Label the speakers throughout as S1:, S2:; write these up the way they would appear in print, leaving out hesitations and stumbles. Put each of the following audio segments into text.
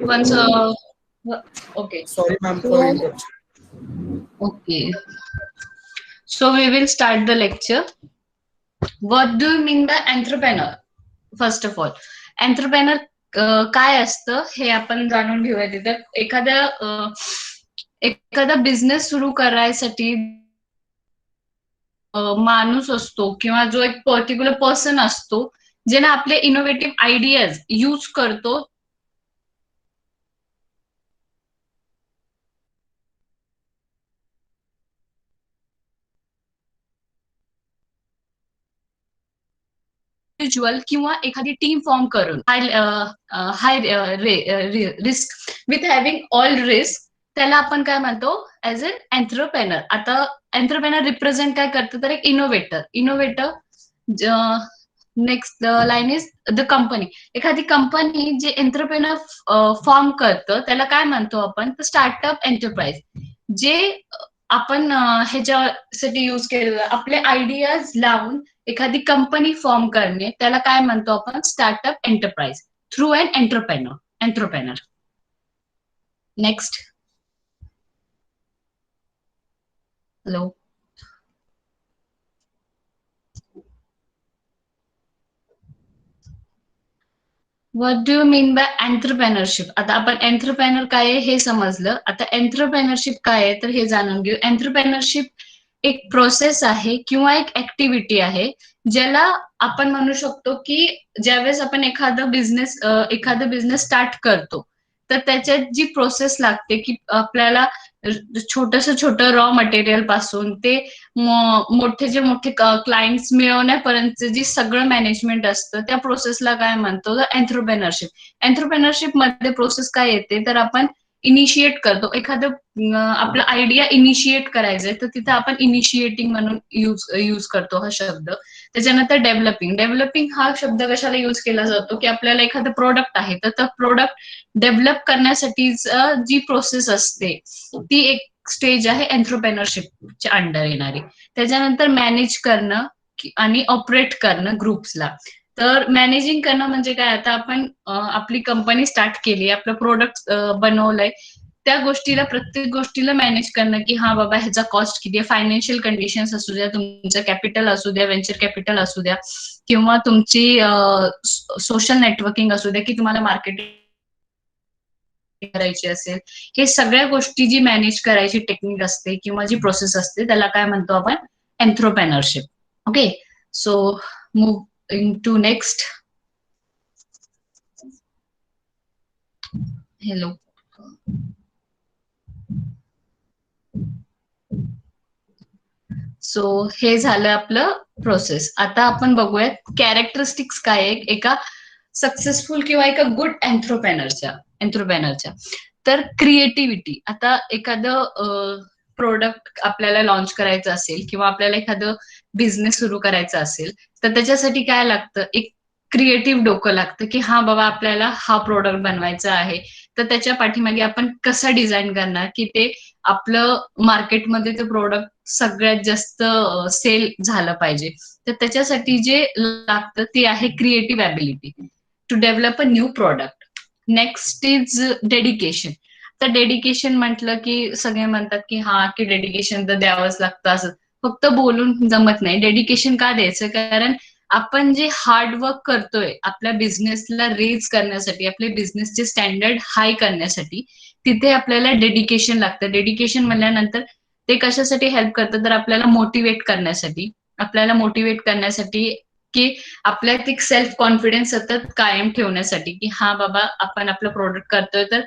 S1: once okay.
S2: Sorry, ma'am,
S1: So
S2: for interruption.
S1: okay, so we will start the lecture. What do you mean by entrepreneur? First of all entrepreneur काय असतं हे आपण जाणून घेऊया. तिथे एखादा बिझनेस सुरू करायसाठी माणूस असतो किंवा जो एक पर्टिक्युलर पर्सन असतो जे ना आपले इनोव्हेटिव्ह आयडियाज यूज करतो इंडिव्हिज्युअल किंवा एखादी टीम फॉर्म करून high risk with having all risk त्याला आपण काय म्हणतो ऍज अन एंटरप्रेनर. आता एंटरप्रेनर रिप्रेझेंट काय करतं तर एक innovator next line is the company. एखादी कंपनी जे एंटरप्रेनर फॉर्म करतं त्याला काय म्हणतो आपण तर स्टार्टअप एंटरप्राइज. जे आपण ह्याच्यासाठी युज केलेलं आपले आयडियाज लावून एखादी कंपनी फॉर्म करणे त्याला काय म्हणतो आपण startup enterprise through an entrepreneur. Next. Hello. What do you mean by entrepreneurship? आता आपण एंटरप्रेनर काय आहे हे समजलं. आता एंटरप्रेनरशिप काय आहे तर हे जाणून घेऊ. एंटरप्रेनरशिप एक प्रोसेस आहे किंवा एक ऍक्टिव्हिटी आहे ज्याला आपण म्हणू शकतो की ज्यावेळेस आपण एखादा बिझनेस स्टार्ट करतो तर त्याच्यात जी प्रोसेस लागते की आपल्याला छोट रॉ मटेरियल पासून ते मोठे क्लायंट्स मिळवण्यापर्यंत जी सगळं मॅनेजमेंट असतं त्या प्रोसेसला काय म्हणतो तर एंटरप्रेनरशिप. एंटरप्रेनरशिप मध्ये प्रोसेस काय येते तर आपण इनिशिएट करतो एखादं आपलं आयडिया इनिशिएट करायचंय तर तिथे आपण इनिशिएटिंग म्हणून यूज करतो हा शब्द. त्याच्यानंतर डेव्हलपिंग हा शब्द कशाला यूज केला जातो की आपल्याला एखादं प्रोडक्ट आहे तर तो प्रोडक्ट डेव्हलप करण्यासाठी जी प्रोसेस असते ती एक स्टेज आहे एंटरप्रेनरशिपच्या अंडर येणारी. त्याच्यानंतर मॅनेज करणं आणि ऑपरेट करणं ग्रुप्सला. तर मॅनेजिंग करणं म्हणजे काय आता आपण आपली कंपनी स्टार्ट केली आपलं प्रोडक्ट बनवलंय त्या प्रत्येक गोष्टीला मॅनेज करणं की हा बाबा ह्याचा कॉस्ट किती आहे. फायनान्शियल कंडिशन्स असू द्या तुमचं कॅपिटल असू द्या व्हेंचर कॅपिटल असू द्या किंवा तुमची सोशल नेटवर्किंग असू द्या की तुम्हाला मार्केटिंग करायची असेल. हे सगळ्या गोष्टी जी मॅनेज करायची टेक्निक असते किंवा जी प्रोसेस असते त्याला काय म्हणतो आपण entrepreneurship. Okay. So move to next. Hello. So हे झालं आपलं प्रोसेस. आता आपण बघूयात कॅरेक्टरिस्टिक्स काय आहे एका सक्सेसफुल किंवा एका गुड एंटरप्रेनरच्या. तर क्रिएटिव्हिटी. आता एखादं प्रोडक्ट आपल्याला लॉन्च करायचं असेल किंवा आपल्याला एखादं बिझनेस सुरू करायचा असेल तर त्याच्यासाठी काय लागतं एक क्रिएटिव्ह डोकं लागतं की हा बाबा आपल्याला हा प्रोडक्ट बनवायचा आहे तर त्याच्या पाठीमागे आपण कसा डिझाईन करणार की ते आपलं मार्केटमध्ये ते प्रोडक्ट सगळ्यात जास्त सेल झालं पाहिजे. तर त्याच्यासाठी जे लागतं ते आहे creative ability to develop a new product. Next is dedication. तर डेडिकेशन म्हटलं की सगळे म्हणतात की हा की डेडिकेशन तर द्यावंच लागतं असं फक्त बोलून जमत नाही. डेडिकेशन का द्यायचं कारण आपण जे हार्डवर्क करतोय आपल्या बिझनेसला रेज करण्यासाठी आपले बिझनेसचे स्टँडर्ड हाय करण्यासाठी तिथे आपल्याला डेडिकेशन लागतं. डेडिकेशन म्हणल्यानंतर ते कशासाठी हेल्प करतं तर आपल्याला मोटिवेट करण्यासाठी की आपल्यात एक सेल्फ कॉन्फिडन्स सतत कायम ठेवण्यासाठी की हा बाबा आपण आपलं प्रोडक्ट करतोय तर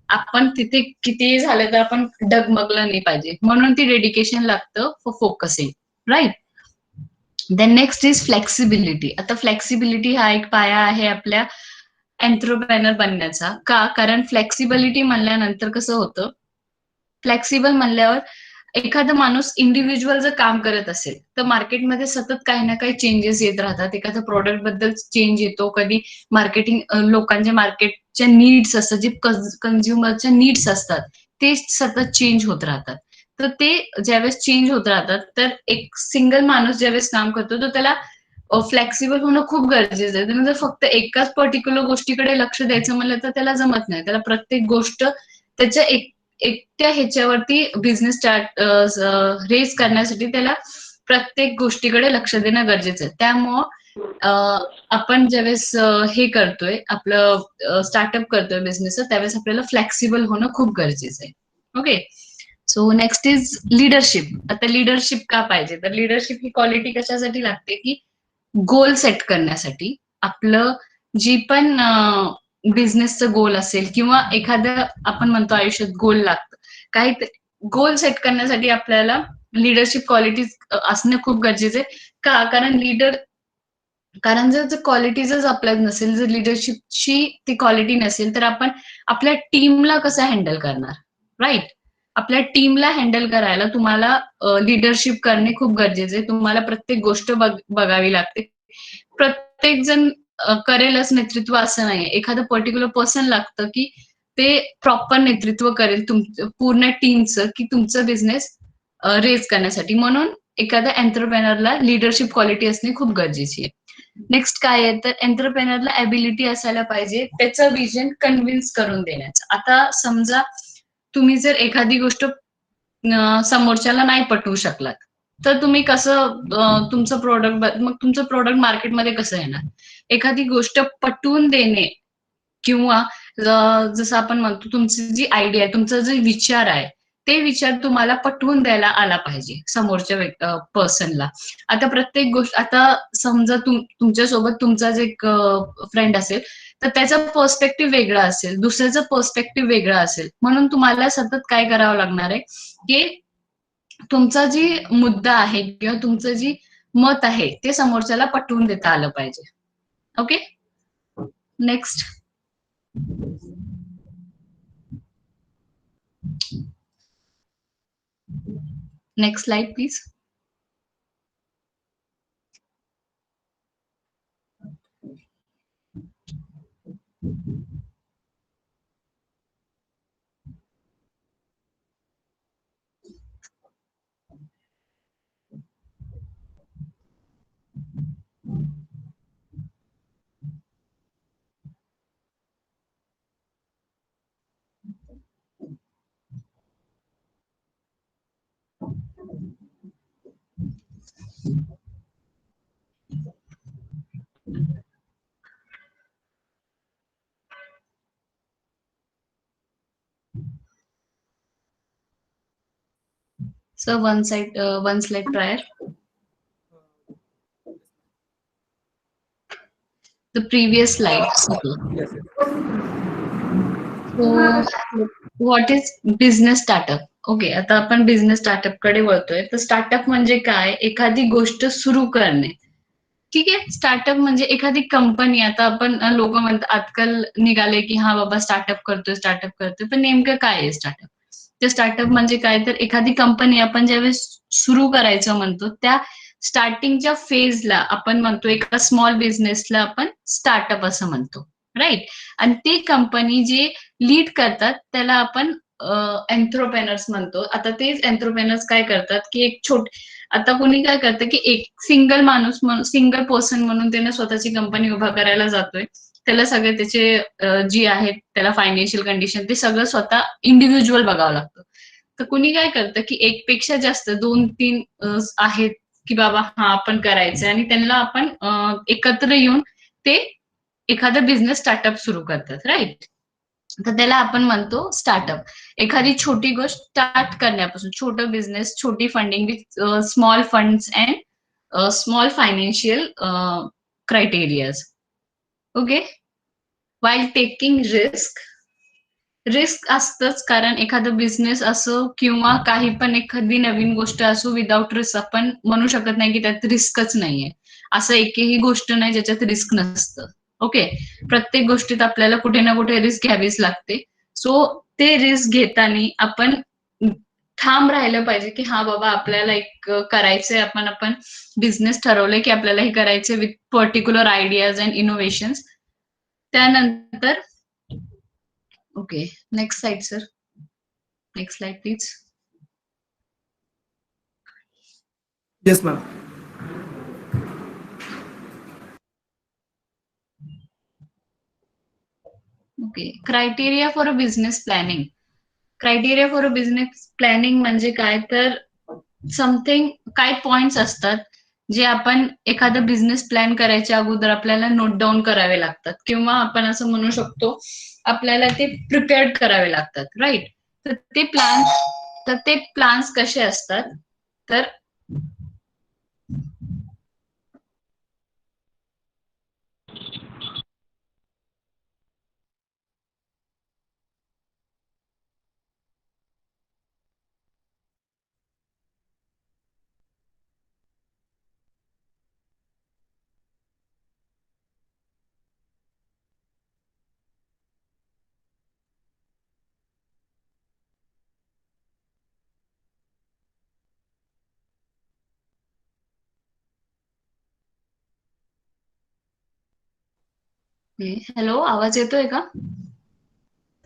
S1: आपण तिथे कितीही झालं तर आपण डगमगलं नाही पाहिजे म्हणून ती डेडिकेशन लागतं for focusing. Right. Then next is flexibility. आता फ्लेक्सिबिलिटी हा एक पाया आहे आपल्या एंटरप्रेनर बनण्याचा. का कारण फ्लेक्सिबिलिटी म्हणल्यानंतर कसं होतं फ्लेक्सिबल म्हणल्यावर एखादा माणूस इंडिव्हिज्युअल जर काम करत असेल तर मार्केटमध्ये सतत काही ना काही चेंजेस येत राहतात. एखाद्या प्रोडक्ट बद्दल चेंज येतो कधी मार्केटिंग लोकांच्या मार्केटच्या नीड्स असतात जे कन्झ्युमरच्या नीड्स असतात ते सतत चेंज होत राहतात. तर ते ज्यावेळेस चेंज होत राहतात तर एक सिंगल माणूस ज्यावेळेस काम करतो तो त्याला फ्लेक्सिबल होणं खूप गरजेचं आहे. तुम्ही जर फक्त एकाच पर्टिक्युलर गोष्टीकडे लक्ष द्यायचं म्हणलं तर त्याला जमत नाही. त्याला प्रत्येक गोष्ट त्याच्या एकट्या ह्याच्यावरती बिझनेस स्टार्ट रेज करण्यासाठी त्याला प्रत्येक गोष्टीकडे लक्ष देणं गरजेचं आहे. त्यामुळं आपण ज्यावेळेस हे करतोय, आपलं स्टार्टअप करतोय बिझनेसचं, त्यावेळेस आपल्याला फ्लेक्सिबल होणं खूप गरजेचं आहे. Okay. So next is leadership. आता लीडरशिप का पाहिजे? तर लीडरशिप ही क्वालिटी कशासाठी लागते, की गोल सेट करण्यासाठी. आपलं जी पण बिझनेसचं गोल असेल किंवा एखादं आपण म्हणतो आयुष्यात गोल लागतं. काही गोल सेट करण्यासाठी आपल्याला लीडरशिप क्वालिटीज असणं खूप गरजेचं आहे. का? कारण जर क्वालिटीजच आपल्यात नसेल, जर लीडरशिपची ती क्वालिटी नसेल, तर आपण आपल्या टीमला कसं हँडल करणार? राइट? आपल्या टीमला हँडल करायला तुम्हाला लीडरशिप करणे खूप गरजेचं आहे. तुम्हाला प्रत्येक गोष्ट बघावी लागते. प्रत्येक जण करेलच नेतृत्व असं नाहीये. एखादं पर्टिक्युलर पर्सन लागतं, की ते प्रॉपर नेतृत्व करेल पूर्ण टीमचं, की तुमचं बिझनेस रेज करण्यासाठी. म्हणून एखाद्या एंटरप्रेनरला लीडरशिप क्वालिटी असणे खूप गरजेची आहे. नेक्स्ट काय आहे, तर एंटरप्रेनरला एबिलिटी असायला पाहिजे त्याचं विजन कन्व्हिन्स करून देण्याचं. आता समजा तुम्ही जर एखादी गोष्ट समोरच्याला नाही पटवू शकलात, तर तुम्ही कसं तुमचं प्रोडक्ट, मग तुमचं प्रोडक्ट मार्केटमध्ये कसं येणार? एखादी गोष्ट पटवून देणे किंवा जसं आपण म्हणतो तुमची जी आयडिया आहे, तुमचा जे विचार आहे, ते विचार तुम्हाला पटवून द्यायला आला पाहिजे समोरच्या पर्सनला. आता प्रत्येक गोष्ट, आता समजा तुमच्यासोबत तुमचा जे फ्रेंड असेल, तर त्याचा पर्स्पेक्टिव्ह वेगळा असेल, दुसऱ्याचा पर्स्पेक्टिव्ह वेगळा असेल. म्हणून तुम्हाला सतत काय करावं लागणार आहे, की तुमचा जी मुद्दा आहे किंवा तुमचं जी मत आहे, ते समोरच्याला पटवून देता आलं पाहिजे. Okay. Next. Next slide, please. So one slide prior. The previous slide. Okay.
S2: Yes, yes.
S1: So what is business startup? Okay, आता आपण बिझनेस स्टार्टअप कडे वळतोय. तर स्टार्टअप म्हणजे काय? एखादी गोष्ट सुरू करणे. ठीक आहे. स्टार्टअप म्हणजे एखादी कंपनी. आता आपण लोक म्हणतात आजकाल निघाले, की हा बाबा स्टार्टअप करतोय. पण नेमकं काय आहे स्टार्टअप? ते स्टार्टअप म्हणजे काय, तर एखादी कंपनी आपण ज्यावेळेस सुरू करायचं म्हणतो, त्या स्टार्टिंगच्या फेजला आपण म्हणतो, एका स्मॉल बिझनेसला आपण स्टार्टअप असं म्हणतो. राईट? आणि ती कंपनी जे लीड करतात त्याला आपण एंटरप्रेनर्स म्हणतो. आता तेच एंटरप्रेनर्स काय करतात, की आता कोणी काय करतं, की एक सिंगल माणूस म्हणून, सिंगल पर्सन म्हणून त्याने स्वतःची कंपनी उभा करायला जातोय. त्याला सगळे त्याचे जी आहेत त्याला फायनान्शियल कंडिशन ते सगळं स्वतः इंडिव्हिज्युअल बघावं लागतं. तर कुणी काय करतं, की एकपेक्षा जास्त 2-3 आहेत, की बाबा हा आपण करायचंय आणि त्यांना आपण एकत्र येऊन ते एखादा बिझनेस स्टार्टअप सुरू करतात. राईट? तर त्याला आपण म्हणतो स्टार्टअप. एखादी छोटी गोष्ट स्टार्ट करण्यापासून, छोटं बिझनेस, छोटी funding with small funds and small financial criterias. Okay. While taking risk असतंच, कारण एखादं बिझनेस असो किंवा काही पण एखादी नवीन गोष्ट असो, विदाउट रिस्क आपण म्हणू शकत नाही की त्यात रिस्कच नाहीये. असं एकही गोष्ट नाही ज्याच्यात रिस्क नसतं. ओके. प्रत्येक गोष्टीत आपल्याला कुठे ना कुठे रिस्क घ्यावीच लागते. सो ते रिस्क घेताना आपण ठाम राहिलं पाहिजे, की हा बाबा आपल्याला एक करायचंय, आपण बिझनेस ठरवलंय की आपल्याला हे करायचंय with particular ideas and innovations. त्यानंतर okay. Next slide sir. Next slide please.
S2: Yes, ma'am.
S1: Okay. Criteria for a business planning. Criteria for a business planning म्हणजे काय तर समथिंग काय पॉइंट्स असतात जे आपण एखादा बिझनेस प्लॅन करायच्या अगोदर आपल्याला नोट डाऊन करावे लागतात किंवा आपण असं म्हणू शकतो आपल्याला ते प्रिपेअर्ड करावे लागतात, राईट? तर ते प्लान्स कसे असतात तर हॅलो, आवाज येतोय का?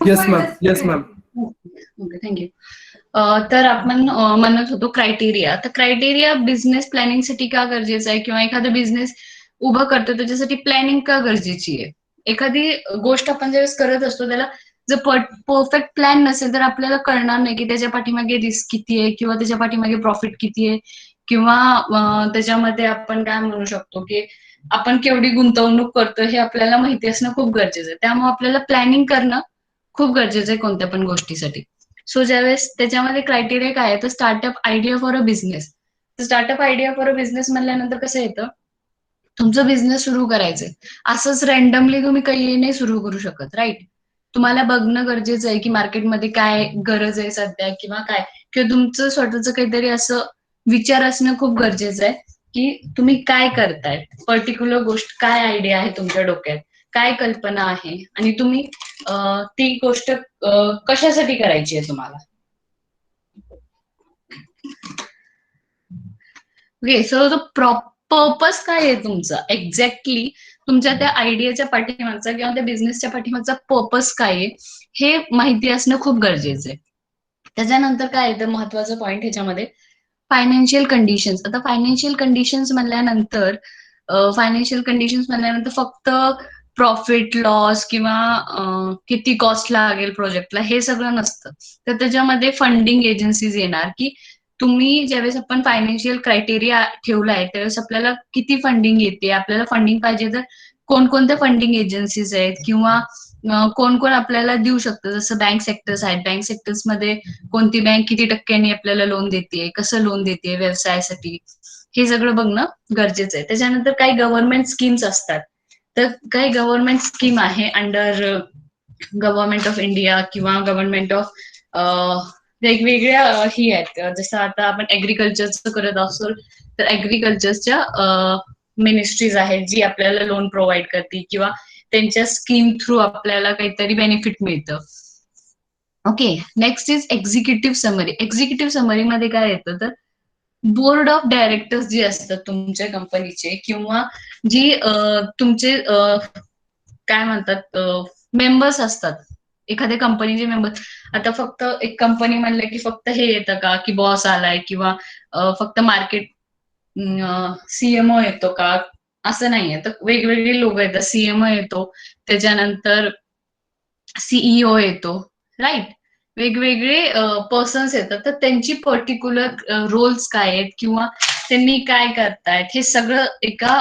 S2: Yes ma'am, yes ma'am.
S1: Okay, thank you. तर आपण म्हणत होतो क्रायटेरिया. तर क्रायटेरिया बिझनेस प्लॅनिंगसाठी का गरजेचं आहे किंवा एखादा बिझनेस उभं करतो त्याच्यासाठी प्लॅनिंग का गरजेची आहे? एखादी गोष्ट आपण ज्यावेळेस करत असतो त्याला जर परफेक्ट प्लॅन नसेल तर आपल्याला कळणार नाही की त्याच्या पाठीमागे रिस्क किती आहे किंवा त्याच्या पाठीमागे प्रॉफिट किती आहे किंवा त्याच्यामध्ये आपण काय म्हणू शकतो की आपण केवढी गुंतवणूक करतो हे आपल्याला माहिती असणं खूप गरजेचं आहे. त्यामुळे आपल्याला प्लॅनिंग करणं खूप गरजेचं आहे कोणत्या पण गोष्टीसाठी. सो ज्यावेळेस त्याच्यामध्ये क्रायटेरिया काय आहे तर startup idea for a business. तर startup idea for a business म्हणल्यानंतर कसं येतं, तुमचं बिझनेस सुरू करायचंय. असंच रॅन्डमली तुम्ही काही नाही सुरू करू शकत, राईट? तुम्हाला बघणं गरजेचं आहे की मार्केटमध्ये काय गरज आहे सध्या किंवा काय, किंवा तुमचं स्वतःचं काहीतरी असं विचार असणं खूप गरजेचं आहे की तुम्ही काय करताय, पर्टिक्युलर गोष्ट काय आयडिया आहे तुमच्या डोक्यात, काय कल्पना आहे आणि तुम्ही ती गोष्ट कशासाठी करायची आहे तुम्हाला. ओके, सो पर्पज काय आहे तुमचा एक्झॅक्टली, तुमच्या त्या आयडियाच्या पाठीमागचा किंवा त्या बिझनेसच्या पाठीमागचा पर्पज काय आहे हे माहिती असणं खूप गरजेचं आहे. त्याच्यानंतर काय येतं महत्वाचं पॉईंट ह्याच्यामध्ये, फायनान्शियल कंडिशन्स. आता फायनान्शियल कंडिशन्स म्हणल्यानंतर फक्त प्रॉफिट लॉस किंवा किती कॉस्ट लागेल प्रोजेक्टला हे सगळं नसतं. तर त्याच्यामध्ये फंडिंग एजन्सीज येणार की तुम्ही ज्यावेळेस आपण फायनान्शियल क्रायटेरिया ठेवलाय त्यावेळेस आपल्याला किती फंडिंग येते, आपल्याला फंडिंग पाहिजे तर कोणकोणत्या फंडिंग एजन्सीज आहेत किंवा कोण कोण आपल्याला देऊ शकतं. जसं बँक सेक्टर्स आहेत, बँक सेक्टर्समध्ये कोणती बँक किती टक्क्यांनी आपल्याला लोन देते, कसं लोन देते व्यवसायासाठी, हे सगळं बघणं गरजेचं आहे. त्याच्यानंतर काही गव्हर्नमेंट स्कीम्स असतात. तर काही गव्हर्नमेंट स्कीम आहे अंडर गव्हर्नमेंट ऑफ इंडिया किंवा गव्हर्नमेंट ऑफ वेगवेगळ्या ही आहेत. जसं आता आपण ऍग्रिकल्चरचं करत असो तर ऍग्रिकल्चरच्या मिनिस्ट्रीज आहेत जी आपल्याला लोन प्रोव्हाइड करते किंवा त्यांच्या स्कीम थ्रू आपल्याला काहीतरी बेनिफिट मिळतं. Okay, next is executive summary. Executive समरीमध्ये काय येतं तर बोर्ड ऑफ डायरेक्टर्स जे असतात तुमच्या कंपनीचे किंवा जी तुमचे काय म्हणतात मेंबर्स असतात एखाद्या कंपनीचे मेंबर्स. आता फक्त एक कंपनी म्हणलं की फक्त हे येतं का की बॉस आलाय किंवा फक्त मार्केट सीएमओ येतो का, असं नाहीये. तर वेगवेगळे लोक येतात. सीएमओ येतो, त्याच्यानंतर सीईओ येतो, राईट? वेगवेगळे पर्सन्स येतात. तर त्यांची पर्टिक्युलर रोल्स काय आहेत किंवा त्यांनी काय करतायत हे सगळं एका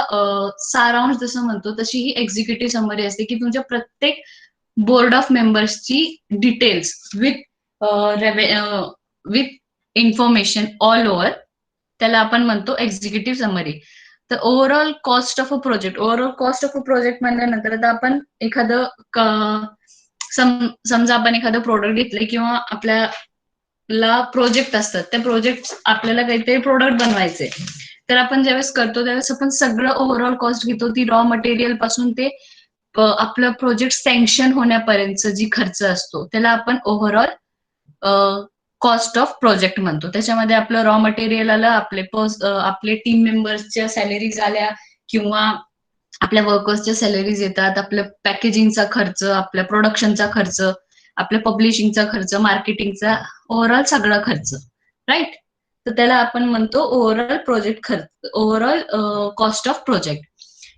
S1: सारांश जसं म्हणतो तशी ही एक्झिक्युटिव्ह समरी असते की तुमच्या प्रत्येक बोर्ड ऑफ मेंबर्सची details with information all over, त्याला आपण म्हणतो एक्झिक्युटिव्ह समरी. तर overall cost of a project म्हणल्यानंतर आता आपण समजा आपण एखादं प्रोडक्ट घेतलंय किंवा आपल्याला प्रोजेक्ट असतात, त्या प्रोजेक्ट आपल्याला काहीतरी प्रोडक्ट बनवायचे, तर आपण ज्यावेळेस करतो त्यावेळेस आपण सगळं ओव्हरऑल कॉस्ट घेतो. ती रॉ मटेरियल पासून ते आपलं प्रोजेक्ट सँक्शन होण्यापर्यंत जी खर्च असतो त्याला आपण ओव्हरऑल कॉस्ट ऑफ प्रोजेक्ट म्हणतो. त्याच्यामध्ये आपलं रॉ मटेरियल आलं, आपले टीम मेंबर्सच्या सॅलरीज आल्या किंवा आपल्या वर्कर्सच्या सॅलरीज येतात, आपल्या पॅकेजिंगचा खर्च, आपल्या प्रोडक्शनचा खर्च, आपल्या पब्लिशिंगचा खर्च, मार्केटिंगचा, ओव्हरऑल सगळा खर्च, राईट? तर त्याला आपण म्हणतो overall cost of project.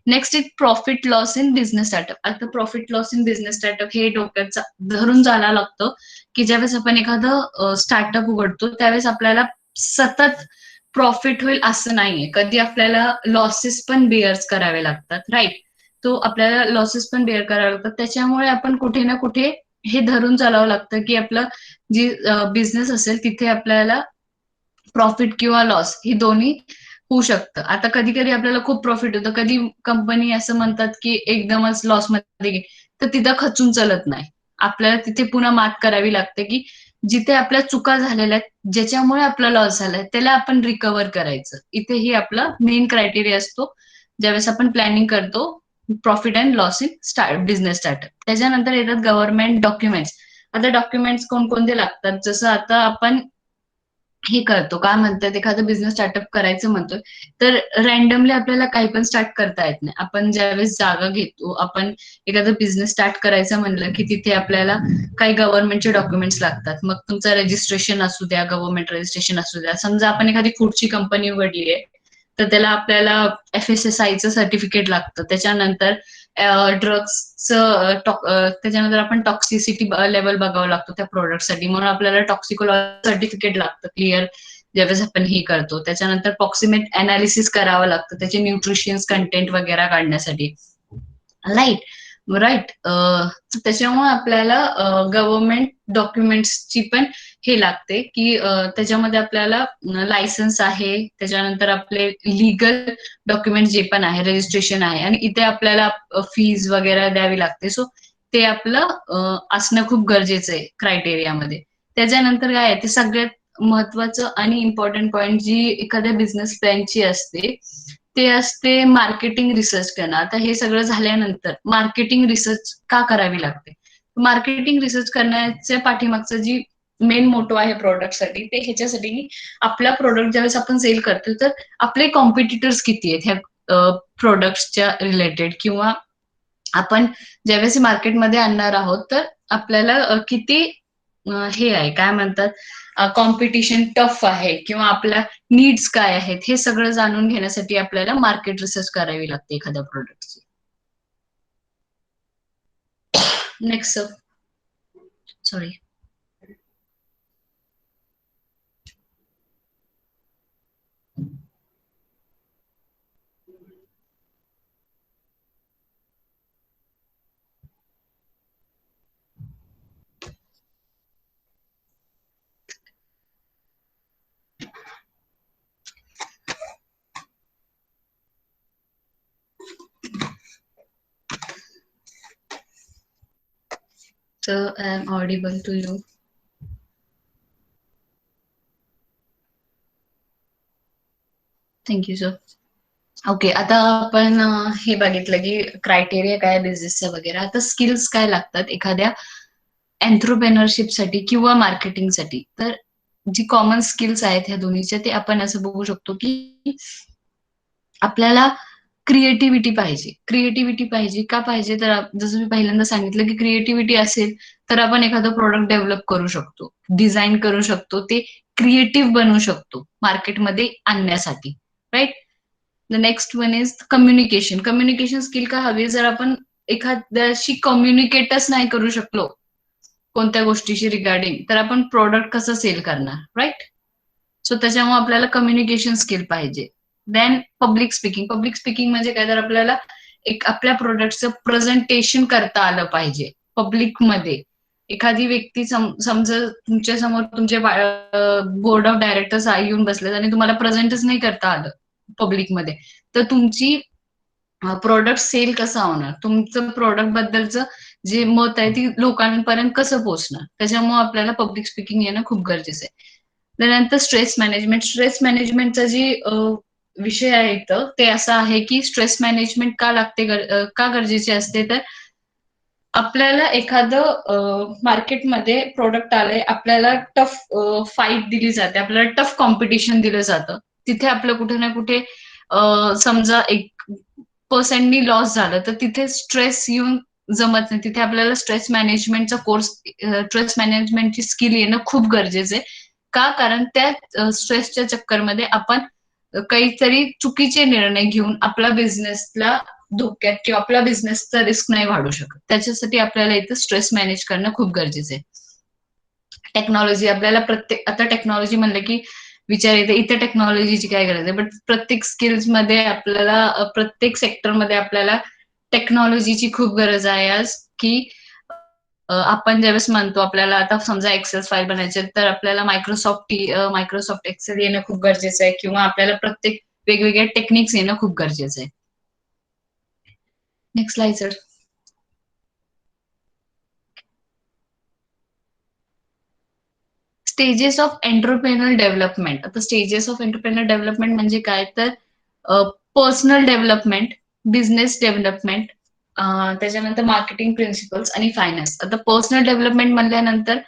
S1: Next is profit loss in business startup. आता profit loss in business startup हे डोक्यात धरून जायला लागतं की ज्यावेळेस आपण एखादं स्टार्टअप उघडतो त्यावेळेस आपल्याला सतत प्रॉफिट होईल असं नाहीये. कधी आपल्याला लॉसेस पण बेअर करावे लागतात, राईट? तो आपल्याला लॉसेस पण बेअर करावे लागतात. त्याच्यामुळे आपण कुठे ना कुठे हे धरून चालावं लागतं की आपलं जी बिझनेस असेल तिथे आपल्याला प्रॉफिट किंवा लॉस ही दोन्ही होऊ शकतं. आता कधी कधी आपल्याला खूप प्रॉफिट होतं, कधी कंपनी असं म्हणतात की एकदमच लॉस मध्ये गेली, तर तिथं खचून चालत नाही. आपल्याला तिथे पुन्हा मात करावी लागते की जिथे आपल्या चुका झालेल्या आहेत, ज्याच्यामुळे आपला लॉस झालाय त्याला आपण रिकव्हर करायचं. इथेही आपला मेन क्रायटेरिया असतो ज्यावेळेस आपण प्लॅनिंग करतो profit and loss in business startup. त्याच्यानंतर येतात गव्हर्नमेंट डॉक्युमेंट्स. आता डॉक्युमेंट्स कोणकोणते लागतात, जसं आता आपण हे करतो, काय म्हणतात, एखादं बिझनेस स्टार्टअप करायचं म्हणतोय, तर रॅन्डमली आपल्याला काही पण स्टार्ट करता येत नाही. आपण ज्यावेळेस जागा घेतो, आपण एखादं बिझनेस स्टार्ट करायचं म्हणलं की तिथे आपल्याला काही गव्हर्नमेंटचे डॉक्युमेंट्स लागतात. मग तुमचं रजिस्ट्रेशन असू द्या, गव्हर्नमेंट रजिस्ट्रेशन असू द्या. समजा आपण एखादी फूडची कंपनी उघडली आहे, तर त्याला आपल्याला FSSAIचं सर्टिफिकेट लागतं. त्याच्यानंतर ड्रग्सचं त्याच्यानंतर आपण टॉक्सिसिटी लेवल बघावं लागतो त्या प्रोडक्टसाठी, म्हणून आपल्याला टॉक्सिकोलॉजी सर्टिफिकेट लागतं क्लिअर ज्यावेळेस आपण हे करतो. त्याच्यानंतर प्रॉक्सिमेट अनालिसिस करावं लागतं त्याचे न्यूट्रिशियन्स कंटेंट वगैरे काढण्यासाठी, राईट? राईट. त्याच्यामुळे आपल्याला गव्हर्नमेंट डॉक्युमेंट्सची पण हे लागते की त्याच्यामध्ये आपल्याला लायसन्स आहे, त्याच्यानंतर आपले लिगल डॉक्युमेंट जे पण आहे, रजिस्ट्रेशन आहे, आणि इथे आपल्याला फीज वगैरे द्यावी लागते. सो ते आपलं असणं खूप गरजेचं आहे क्रायटेरियामध्ये. त्याच्यानंतर काय आहे, ते सगळ्यात महत्वाचं आणि इम्पॉर्टंट पॉईंट जी एखाद्या बिझनेस प्लॅनची असते ते असते मार्केटिंग रिसर्च करणं. आता हे सगळं झाल्यानंतर मार्केटिंग रिसर्च का करावी लागते? मार्केटिंग रिसर्च करण्याच्या पाठीमागचं जी मेन मोटो आहे प्रोडक्टसाठी, ते ह्याच्यासाठी की आपला प्रोडक्ट ज्यावेळेस आपण सेल करतो तर आपले कॉम्पिटिटर्स किती आहेत ह्या प्रोडक्ट्सच्या रिलेटेड, किंवा आपण ज्यावेळेस मार्केटमध्ये आणणार आहोत तर आपल्याला किती हे आहे, काय म्हणतात, कॉम्पिटिशन टफ आहे, किंवा आपल्या नीड्स काय आहेत, हे सगळं जाणून घेण्यासाठी आपल्याला मार्केट रिसर्च करावी लागते एखाद्या प्रोडक्टची. Next sir, sorry. So I am audible to you. Thank you sir. Okay, आता आपण हे बघितलं की क्रायटेरिया काय बिझनेसचा वगैरे. आता स्किल्स काय लागतात एखाद्या एंटरप्रेनरशिपसाठी किंवा मार्केटिंगसाठी. तर जी कॉमन स्किल्स आहेत ह्या दोन्हीच्या, ते आपण असं बघू शकतो की आपल्याला क्रिएटिव्हिटी पाहिजे. क्रिएटिव्हिटी पाहिजे का पाहिजे, तर जसं मी पहिल्यांदा सांगितलं की क्रिएटिव्हिटी असेल तर आपण एखादं प्रोडक्ट डेव्हलप करू शकतो, डिझाईन करू शकतो, ते क्रिएटिव्ह बनवू शकतो मार्केटमध्ये आणण्यासाठी, right? The next one is communication. Communication skill का हवी, जर आपण एखाद्याशी कम्युनिकेटच नाही करू शकलो कोणत्या गोष्टीशी रिगार्डिंग, तर आपण प्रोडक्ट कसं सेल करणार, राईट? सो त्याच्यामुळे आपल्याला कम्युनिकेशन स्किल पाहिजे. Then public speaking. Public speaking म्हणजे काय, तर आपल्याला एक आपल्या प्रोडक्टचं प्रेझेंटेशन करता आलं पाहिजे पब्लिकमध्ये. एखादी व्यक्ती समजा तुमच्या समोर तुमचे बोर्ड ऑफ डायरेक्टर्स येऊन बसलेत आणि तुम्हाला प्रेझेंटच नाही करता आलं पब्लिकमध्ये, तर तुमची प्रोडक्ट सेल कसा होणार, तुमचं प्रोडक्ट बद्दलचं जे मत आहे ती लोकांपर्यंत कसं पोहोचणार. त्याच्यामुळे आपल्याला पब्लिक स्पीकिंग येणं खूप गरजेचं आहे. त्यानंतर स्ट्रेस मॅनेजमेंट. स्ट्रेस मॅनेजमेंटचा जी विषय आहे इथं, ते असं आहे की स्ट्रेस मॅनेजमेंट का लागते, का गरजेचे असते, तर आपल्याला एखादं मार्केटमध्ये प्रोडक्ट आलंय, आपल्याला टफ फाईट दिली जाते, आपल्याला टफ कॉम्पिटिशन दिलं जातं. तिथे आपलं कुठे ना कुठे समजा 1% लॉस झालं तर तिथे स्ट्रेस येऊन जमत नाही. तिथे आपल्याला स्ट्रेस मॅनेजमेंटचा कोर्स, स्ट्रेस मॅनेजमेंटची स्किल येणं खूप गरजेचं आहे. का, कारण त्या स्ट्रेसच्या चक्करमध्ये आपण काहीतरी चुकीचे निर्णय घेऊन आपला बिझनेसला धोक्यात किंवा आपला बिझनेसचा रिस्क नाही वाढू शकत. त्याच्यासाठी आपल्याला इथं स्ट्रेस मॅनेज करणं खूप गरजेचं आहे. टेक्नॉलॉजी आपल्याला आता टेक्नॉलॉजी म्हणलं की विचार येते इथे टेक्नॉलॉजीची काय गरज आहे, बट प्रत्येक स्किल्स मध्ये आपल्याला प्रत्येक सेक्टरमध्ये आपल्याला टेक्नॉलॉजीची खूप गरज आहे आज, की आपण ज्यावेळेस म्हणतो आपल्याला आता समजा एक्सेल फाईल बनायचे तर आपल्याला मायक्रोसॉफ्ट एक्सेल येणं खूप गरजेचं आहे, किंवा आपल्याला प्रत्येक वेगवेगळ्या टेक्निक्स येणं खूप गरजेचं आहे. Next slide sir. Stages of entrepreneur development. आता स्टेजेस ऑफ एंटरप्रेन्युअर डेव्हलपमेंट म्हणजे काय तर पर्सनल डेव्हलपमेंट, बिझनेस डेव्हलपमेंट, त्याच्यानंतर मार्केटिंग प्रिन्सिपल्स आणि फायनान्स. आता पर्सनल डेव्हलपमेंट म्हणल्यानंतर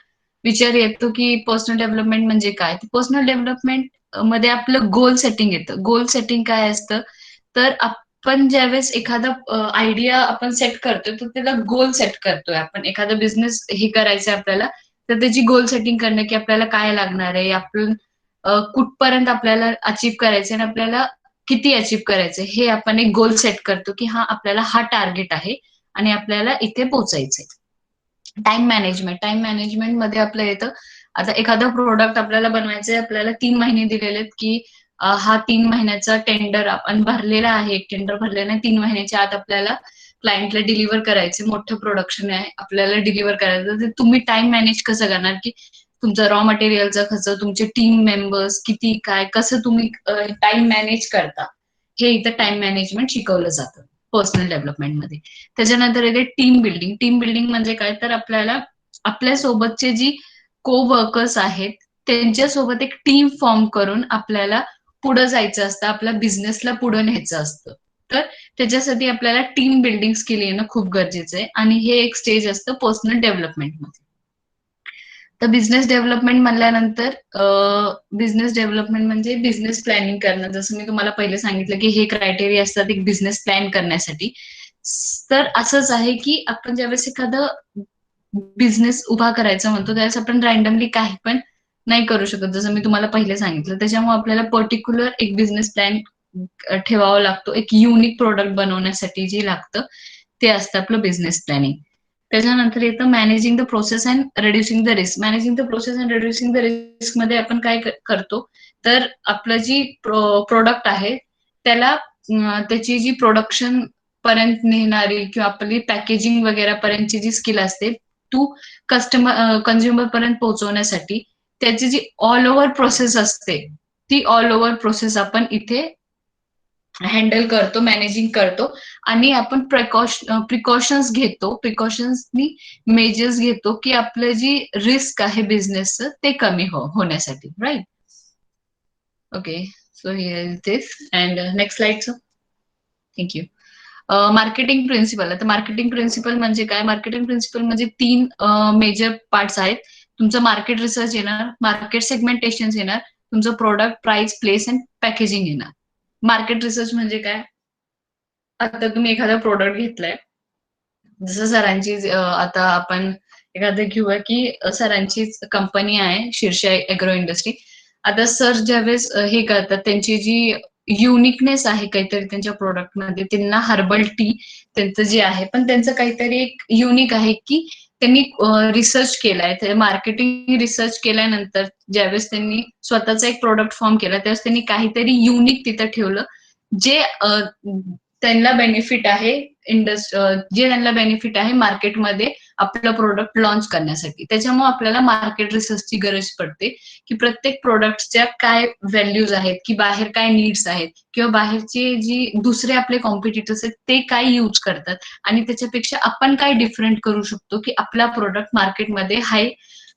S1: विचार येतो की पर्सनल डेव्हलपमेंट म्हणजे काय. पर्सनल डेव्हलपमेंट मध्ये आपलं गोल सेटिंग येतं. गोल सेटिंग काय असतं तर आपण ज्यावेळेस एखादा आयडिया आपण सेट करतोय तर त्याला गोल सेट करतोय. आपण एखादा बिझनेस हे करायचं आपल्याला तर त्याची गोल सेटिंग करणं की आपल्याला काय लागणार आहे, आपण कुठपर्यंत आपल्याला अचीव्ह करायचं आणि आपल्याला किती अचीव्ह करायचं हे आपण एक गोल सेट करतो की हा आपल्याला हा टार्गेट आहे आणि आपल्याला इथे पोहोचायचंय. टाइम मॅनेजमेंट मध्ये आपलं येतं आता एखादा प्रोडक्ट आपल्याला बनवायचंय, आपल्याला 3 महिने दिलेले आहेत की हा 3 महिन्याचा टेंडर आपण भरलेला आहे, टेंडर भरलेला आहे, 3 महिन्याच्या आत आपल्याला क्लायंटला डिलिव्हर करायचे, मोठं प्रोडक्शन आहे आपल्याला डिलिव्हर करायचं. तर तुम्ही टाइम मॅनेज कसं करणार की तुमचा रॉ मटेरियलचा खर्च, तुमचे टीम मेंबर्स किती काय कसं तुम्ही टाइम मॅनेज करता, हे इथं टाइम मॅनेजमेंट शिकवलं जातं पर्सनल डेव्हलपमेंटमध्ये. त्याच्यानंतर येते टीम बिल्डिंग. टीम बिल्डिंग म्हणजे काय तर आपल्याला आपल्या सोबतचे जी को वर्कर्स आहेत त्यांच्यासोबत एक टीम फॉर्म करून आपल्याला पुढे जायचं असतं, आपल्या बिझनेसला पुढे न्यायचं असतं. तर त्याच्यासाठी आपल्याला टीम बिल्डिंग स्किल येणं खूप गरजेचं आहे आणि हे एक स्टेज असतं पर्सनल डेव्हलपमेंटमध्ये. तर बिझनेस डेव्हलपमेंट म्हणल्यानंतर बिझनेस डेव्हलपमेंट म्हणजे बिझनेस प्लॅनिंग करणं. जसं मी तुम्हाला पहिले सांगितलं की हे क्रायटेरिया असतात एक बिझनेस प्लॅन करण्यासाठी. तर असंच आहे की आपण ज्यावेळेस एखादं बिझनेस उभा करायचा म्हणतो त्यावेळेस आपण रँडमली काही पण नाही करू शकत, जसं मी तुम्हाला पहिले सांगितलं. त्याच्यामुळे आपल्याला पर्टिक्युलर एक बिझनेस प्लॅन ठेवावा लागतो. एक युनिक प्रोडक्ट बनवण्यासाठी जे लागतं ते असतं आपलं बिझनेस प्लॅनिंग. त्याच्यानंतर येतं managing the process and reducing the risk. Managing the process and reducing the risk मध्ये आपण काय करतो तर आपलं जी प्रोडक्ट आहे त्याला त्याची जी प्रोडक्शन पर्यंत नेणारी किंवा आपली पॅकेजिंग वगैरे पर्यंतची जी स्किल असते तू कंझ्युमर पर्यंत पोहोचवण्यासाठी त्याची जी ऑल ओव्हर प्रोसेस असते ती ऑल ओव्हर प्रोसेस आपण इथे हँडल करतो, मॅनेजिंग करतो आणि आपण प्रिकॉशन्स घेतो, प्रिकॉशन्सनी मेजर्स घेतो की आपलं जी रिस्क आहे बिझनेसचं ते कमी होण्यासाठी. Right. Okay, so here is this and next slide sir. Thank you. Marketing principle. आता मार्केटिंग प्रिन्सिपल म्हणजे काय. मार्केटिंग प्रिन्सिपल म्हणजे 3 मेजर पार्ट्स आहेत. तुमचं मार्केट रिसर्च येणार, मार्केट सेगमेंटेशन येणार, तुमचं product price place and packaging येणार. मार्केट रिसर्च म्हणजे काय, आता तुम्ही एखादा प्रोडक्ट घेतलाय, जसं सरांची आता आपण एखादं घेऊया की सरांचीच कंपनी आहे शीर्षा एग्रो इंडस्ट्री. आता सर ज्यावेळेस हे करतात त्यांची जी युनिकनेस आहे काहीतरी त्यांच्या प्रोडक्टमध्ये, त्यांना हर्बल टी त्यांचं जे आहे पण त्यांचं काहीतरी एक युनिक आहे की त्यांनी रिसर्च केलाय, मार्केटिंग रिसर्च केल्यानंतर ज्यावेळेस त्यांनी स्वतःचा एक प्रोडक्ट फॉर्म केला त्यावेळेस त्यांनी काहीतरी युनिक तिथं ठेवलं जे त्यांना बेनिफिट आहे, जे त्यांना बेनिफिट आहे मार्केटमध्ये आपलं प्रोडक्ट लॉन्च करण्यासाठी. त्याच्यामुळे आपल्याला मार्केट रिसर्चची गरज पडते की प्रत्येक प्रोडक्टच्या काय व्हॅल्यूज आहेत, की बाहेर काय नीड्स आहेत किंवा बाहेरचे जी दुसरे आपले कॉम्पिटिटर्स आहेत ते काय यूज करतात आणि त्याच्यापेक्षा आपण काय डिफरंट करू शकतो की आपला प्रोडक्ट मार्केटमध्ये हाय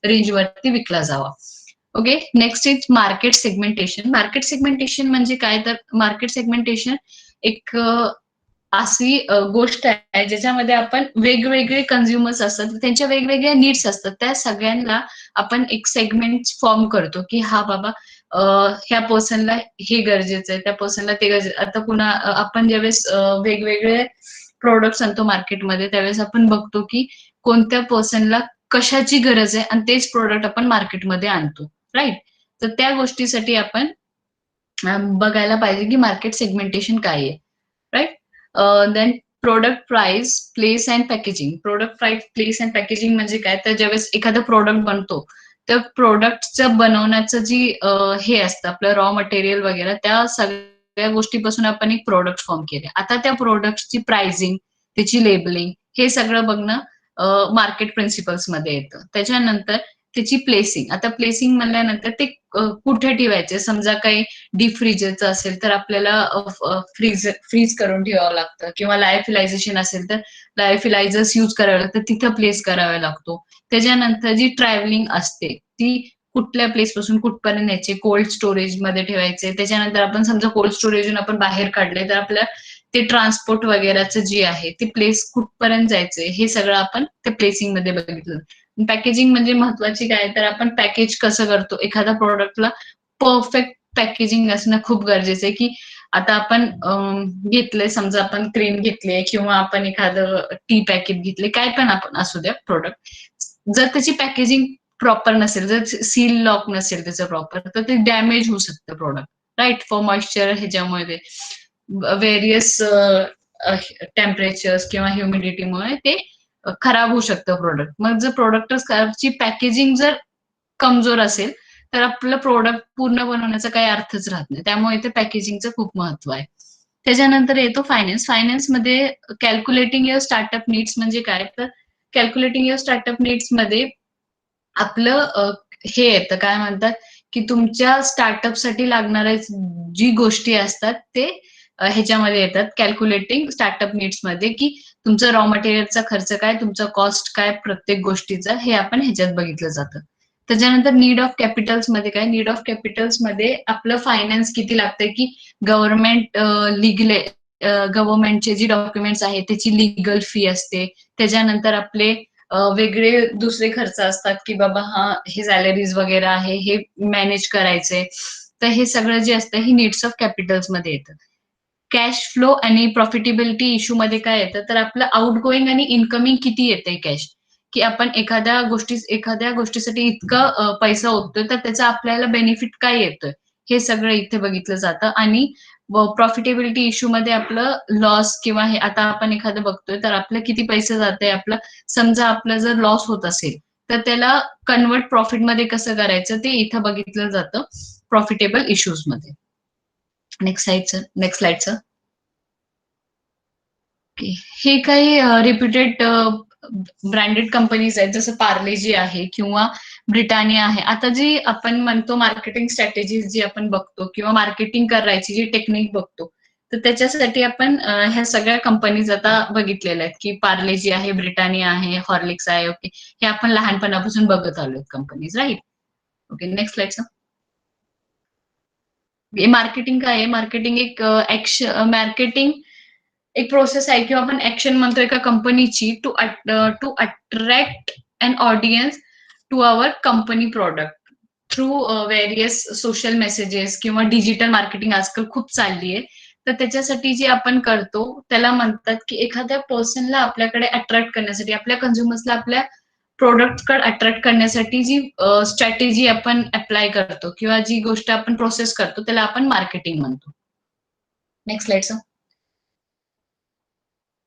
S1: रेंजवरती विकला जावा. Okay, next is market segmentation. Market segmentation म्हणजे काय तर मार्केट सेगमेंटेशन एक अशी गोष्ट आहे ज्याच्यामध्ये आपण वेगवेगळे कन्झ्युमर्स असतात, त्यांच्या वेगवेगळ्या नीड्स असतात, त्या सगळ्यांना आपण एक सेगमेंट फॉर्म करतो की हा बाबा ह्या पर्सनला हे गरजेचं आहे, त्या पर्सनला ते गरजेचं. आता पुन्हा आपण ज्यावेळेस वेगवेगळे प्रोडक्ट्स आणतो मार्केटमध्ये त्यावेळेस आपण बघतो की कोणत्या पर्सनला कशाची गरज आहे आणि तेच प्रोडक्ट आपण मार्केटमध्ये आणतो. राईट. तर त्या गोष्टीसाठी आपण बघायला पाहिजे की मार्केट सेगमेंटेशन काय आहे. Right. Then product price, place and packaging. Product price, place and packaging म्हणजे काय, तर ज्यावेळेस एखादा प्रोडक्ट बनतो तर प्रोडक्टचं बनवण्याचं जी हे असतं आपलं रॉ मटेरियल वगैरे, त्या सगळ्या गोष्टीपासून आपण एक प्रोडक्ट फॉर्म केले. आता त्या प्रोडक्टची प्राइसिंग, त्याची लेबलिंग, हे सगळं बघणं मार्केट प्रिन्सिपल्स मध्ये येतं. त्याच्यानंतर त्याची प्लेसिंग. आता प्लेसिंग म्हणल्यानंतर ते कुठे ठेवायचे, समजा काही डीप फ्रीजरचं असेल तर आपल्याला फ्रीज करून ठेवावं लागतं, किंवा लायोफिलायझेशन असेल तर लायोफिलायझर्स यूज करावे लागतात, तिथं प्लेस करावा लागतो. त्याच्यानंतर जी ट्रॅव्हलिंग असते ती कुठल्या प्लेस पासून कुठपर्यंत न्यायचे, कोल्ड स्टोरेज मध्ये ठेवायचे. त्याच्यानंतर आपण समजा कोल्ड स्टोरेजून आपण बाहेर काढले तर आपल्या ते ट्रान्सपोर्ट वगैरेचं जे आहे ते प्लेस कुठपर्यंत जायचंय, हे सगळं आपण त्या प्लेसिंग मध्ये बघितलं. पॅकेजिंग म्हणजे महत्वाची काय, तर आपण पॅकेज कसं करतो एखाद्या प्रोडक्टला, परफेक्ट पॅकेजिंग असणं खूप गरजेचं आहे. की आता आपण घेतलंय, समजा आपण क्रीम घेतली किंवा आपण एखादं टी पॅकेट घेतले, काय पण आपण असू द्या प्रोडक्ट, जर त्याची पॅकेजिंग प्रॉपर नसेल, जर सील लॉक नसेल त्याचं प्रॉपर, तर ते डॅमेज होऊ शकतं प्रोडक्ट, राईट. फॉर मॉइश्चर ह्याच्यामुळे व्हेरियस टेम्परेचर्स किंवा ह्युमिडिटीमुळे ते खराब होऊ शकतं प्रोडक्ट. मग जर प्रोडक्टची पॅकेजिंग जर कमजोर असेल तर आपलं प्रोडक्ट पूर्ण बनवण्याचा काही अर्थच राहत नाही. त्यामुळे इथे पॅकेजिंगचं खूप महत्व आहे. त्याच्यानंतर येतो फायनान्स. फायनान्समध्ये कॅल्क्युलेटिंग युअर स्टार्टअप नीड्स म्हणजे काय, तर कॅल्क्युलेटिंग युअर स्टार्टअप नीड्स मध्ये आपलं हे येतं, काय म्हणतात, की तुमच्या स्टार्टअपसाठी लागणाऱ्या जी गोष्टी असतात ते ह्याच्यामध्ये येतात कॅल्क्युलेटिंग स्टार्टअप नीड्स मध्ये, की तुमचं रॉ मटेरियलचा खर्च काय, तुमचा कॉस्ट काय प्रत्येक गोष्टीचा, हे आपण ह्याच्यात बघितलं जातं. त्याच्यानंतर नीड ऑफ कॅपिटल्स मध्ये काय, नीड ऑफ कॅपिटल्स मध्ये आपलं फायनान्स किती लागतंय, की गव्हर्नमेंट गव्हर्नमेंटचे जे डॉक्युमेंट्स आहेत त्याची लिगल फी असते. त्याच्यानंतर आपले वेगळे दुसरे खर्च असतात, की बाबा हा हे सॅलरीज वगैरे आहे, हे मॅनेज करायचंय. तर हे सगळं जे असतं हे नीड्स ऑफ कॅपिटल्स मध्ये येतं. कॅश फ्लो आणि प्रॉफिटेबिलिटी इश्यू मध्ये काय येतं, तर आपलं आउट गोईंग आणि इनकमिंग किती येतंय कॅश, की आपण एखाद्या गोष्टीसाठी इतका पैसा ओततोय तर त्याचा आपल्याला बेनिफिट काय येतोय, हे सगळं इथे बघितलं जातं. आणि प्रॉफिटेबिलिटी इश्यू मध्ये आपलं लॉस किंवा हे, आता आपण एखादं बघतोय तर आपलं किती पैसे जाते आपलं, समजा आपलं जर लॉस होत असेल तर त्याला कन्वर्ट प्रॉफिट मध्ये कसं करायचं ते इथं बघितलं जातं प्रॉफिटेबल इश्यूज मध्ये. नेक्स्ट स्लाइडचं. हे काही रिप्युटेड ब्रँडेड कंपनीज आहेत, जसं पार्लेजी आहे किंवा ब्रिटानिया आहे. आता जी आपण म्हणतो मार्केटिंग स्ट्रॅटेजीज जी आपण बघतो किंवा मार्केटिंग करायची जी टेक्निक बघतो, तर त्याच्यासाठी आपण ह्या सगळ्या कंपनीज आता बघितलेल्या आहेत, की पार्लेजी आहे, ब्रिटानिया आहे, हॉर्लिक्स आहे. ओके, हे आपण लहानपणापासून बघत आलोय companies, right. Okay, next slide. Marketing काय आहे, मार्केटिंग एक मार्केटिंग एक प्रोसेस आहे किंवा आपण ऍक्शन म्हणतो एका कंपनीची to attract an audience to our company product through various social messages किंवा डिजिटल मार्केटिंग आजकाल खूप चालली आहे. तर त्याच्यासाठी जे आपण करतो त्याला म्हणतात, की एखाद्या पर्सनला आपल्याकडे अट्रॅक्ट करण्यासाठी, आपल्या कन्झ्युमर्सला आपल्या प्रोडक्टकडे अट्रॅक्ट करण्यासाठी जी स्ट्रॅटेजी आपण अप्लाय करतो किंवा जी गोष्ट आपण प्रोसेस करतो त्याला आपण मार्केटिंग म्हणतो. Next slide.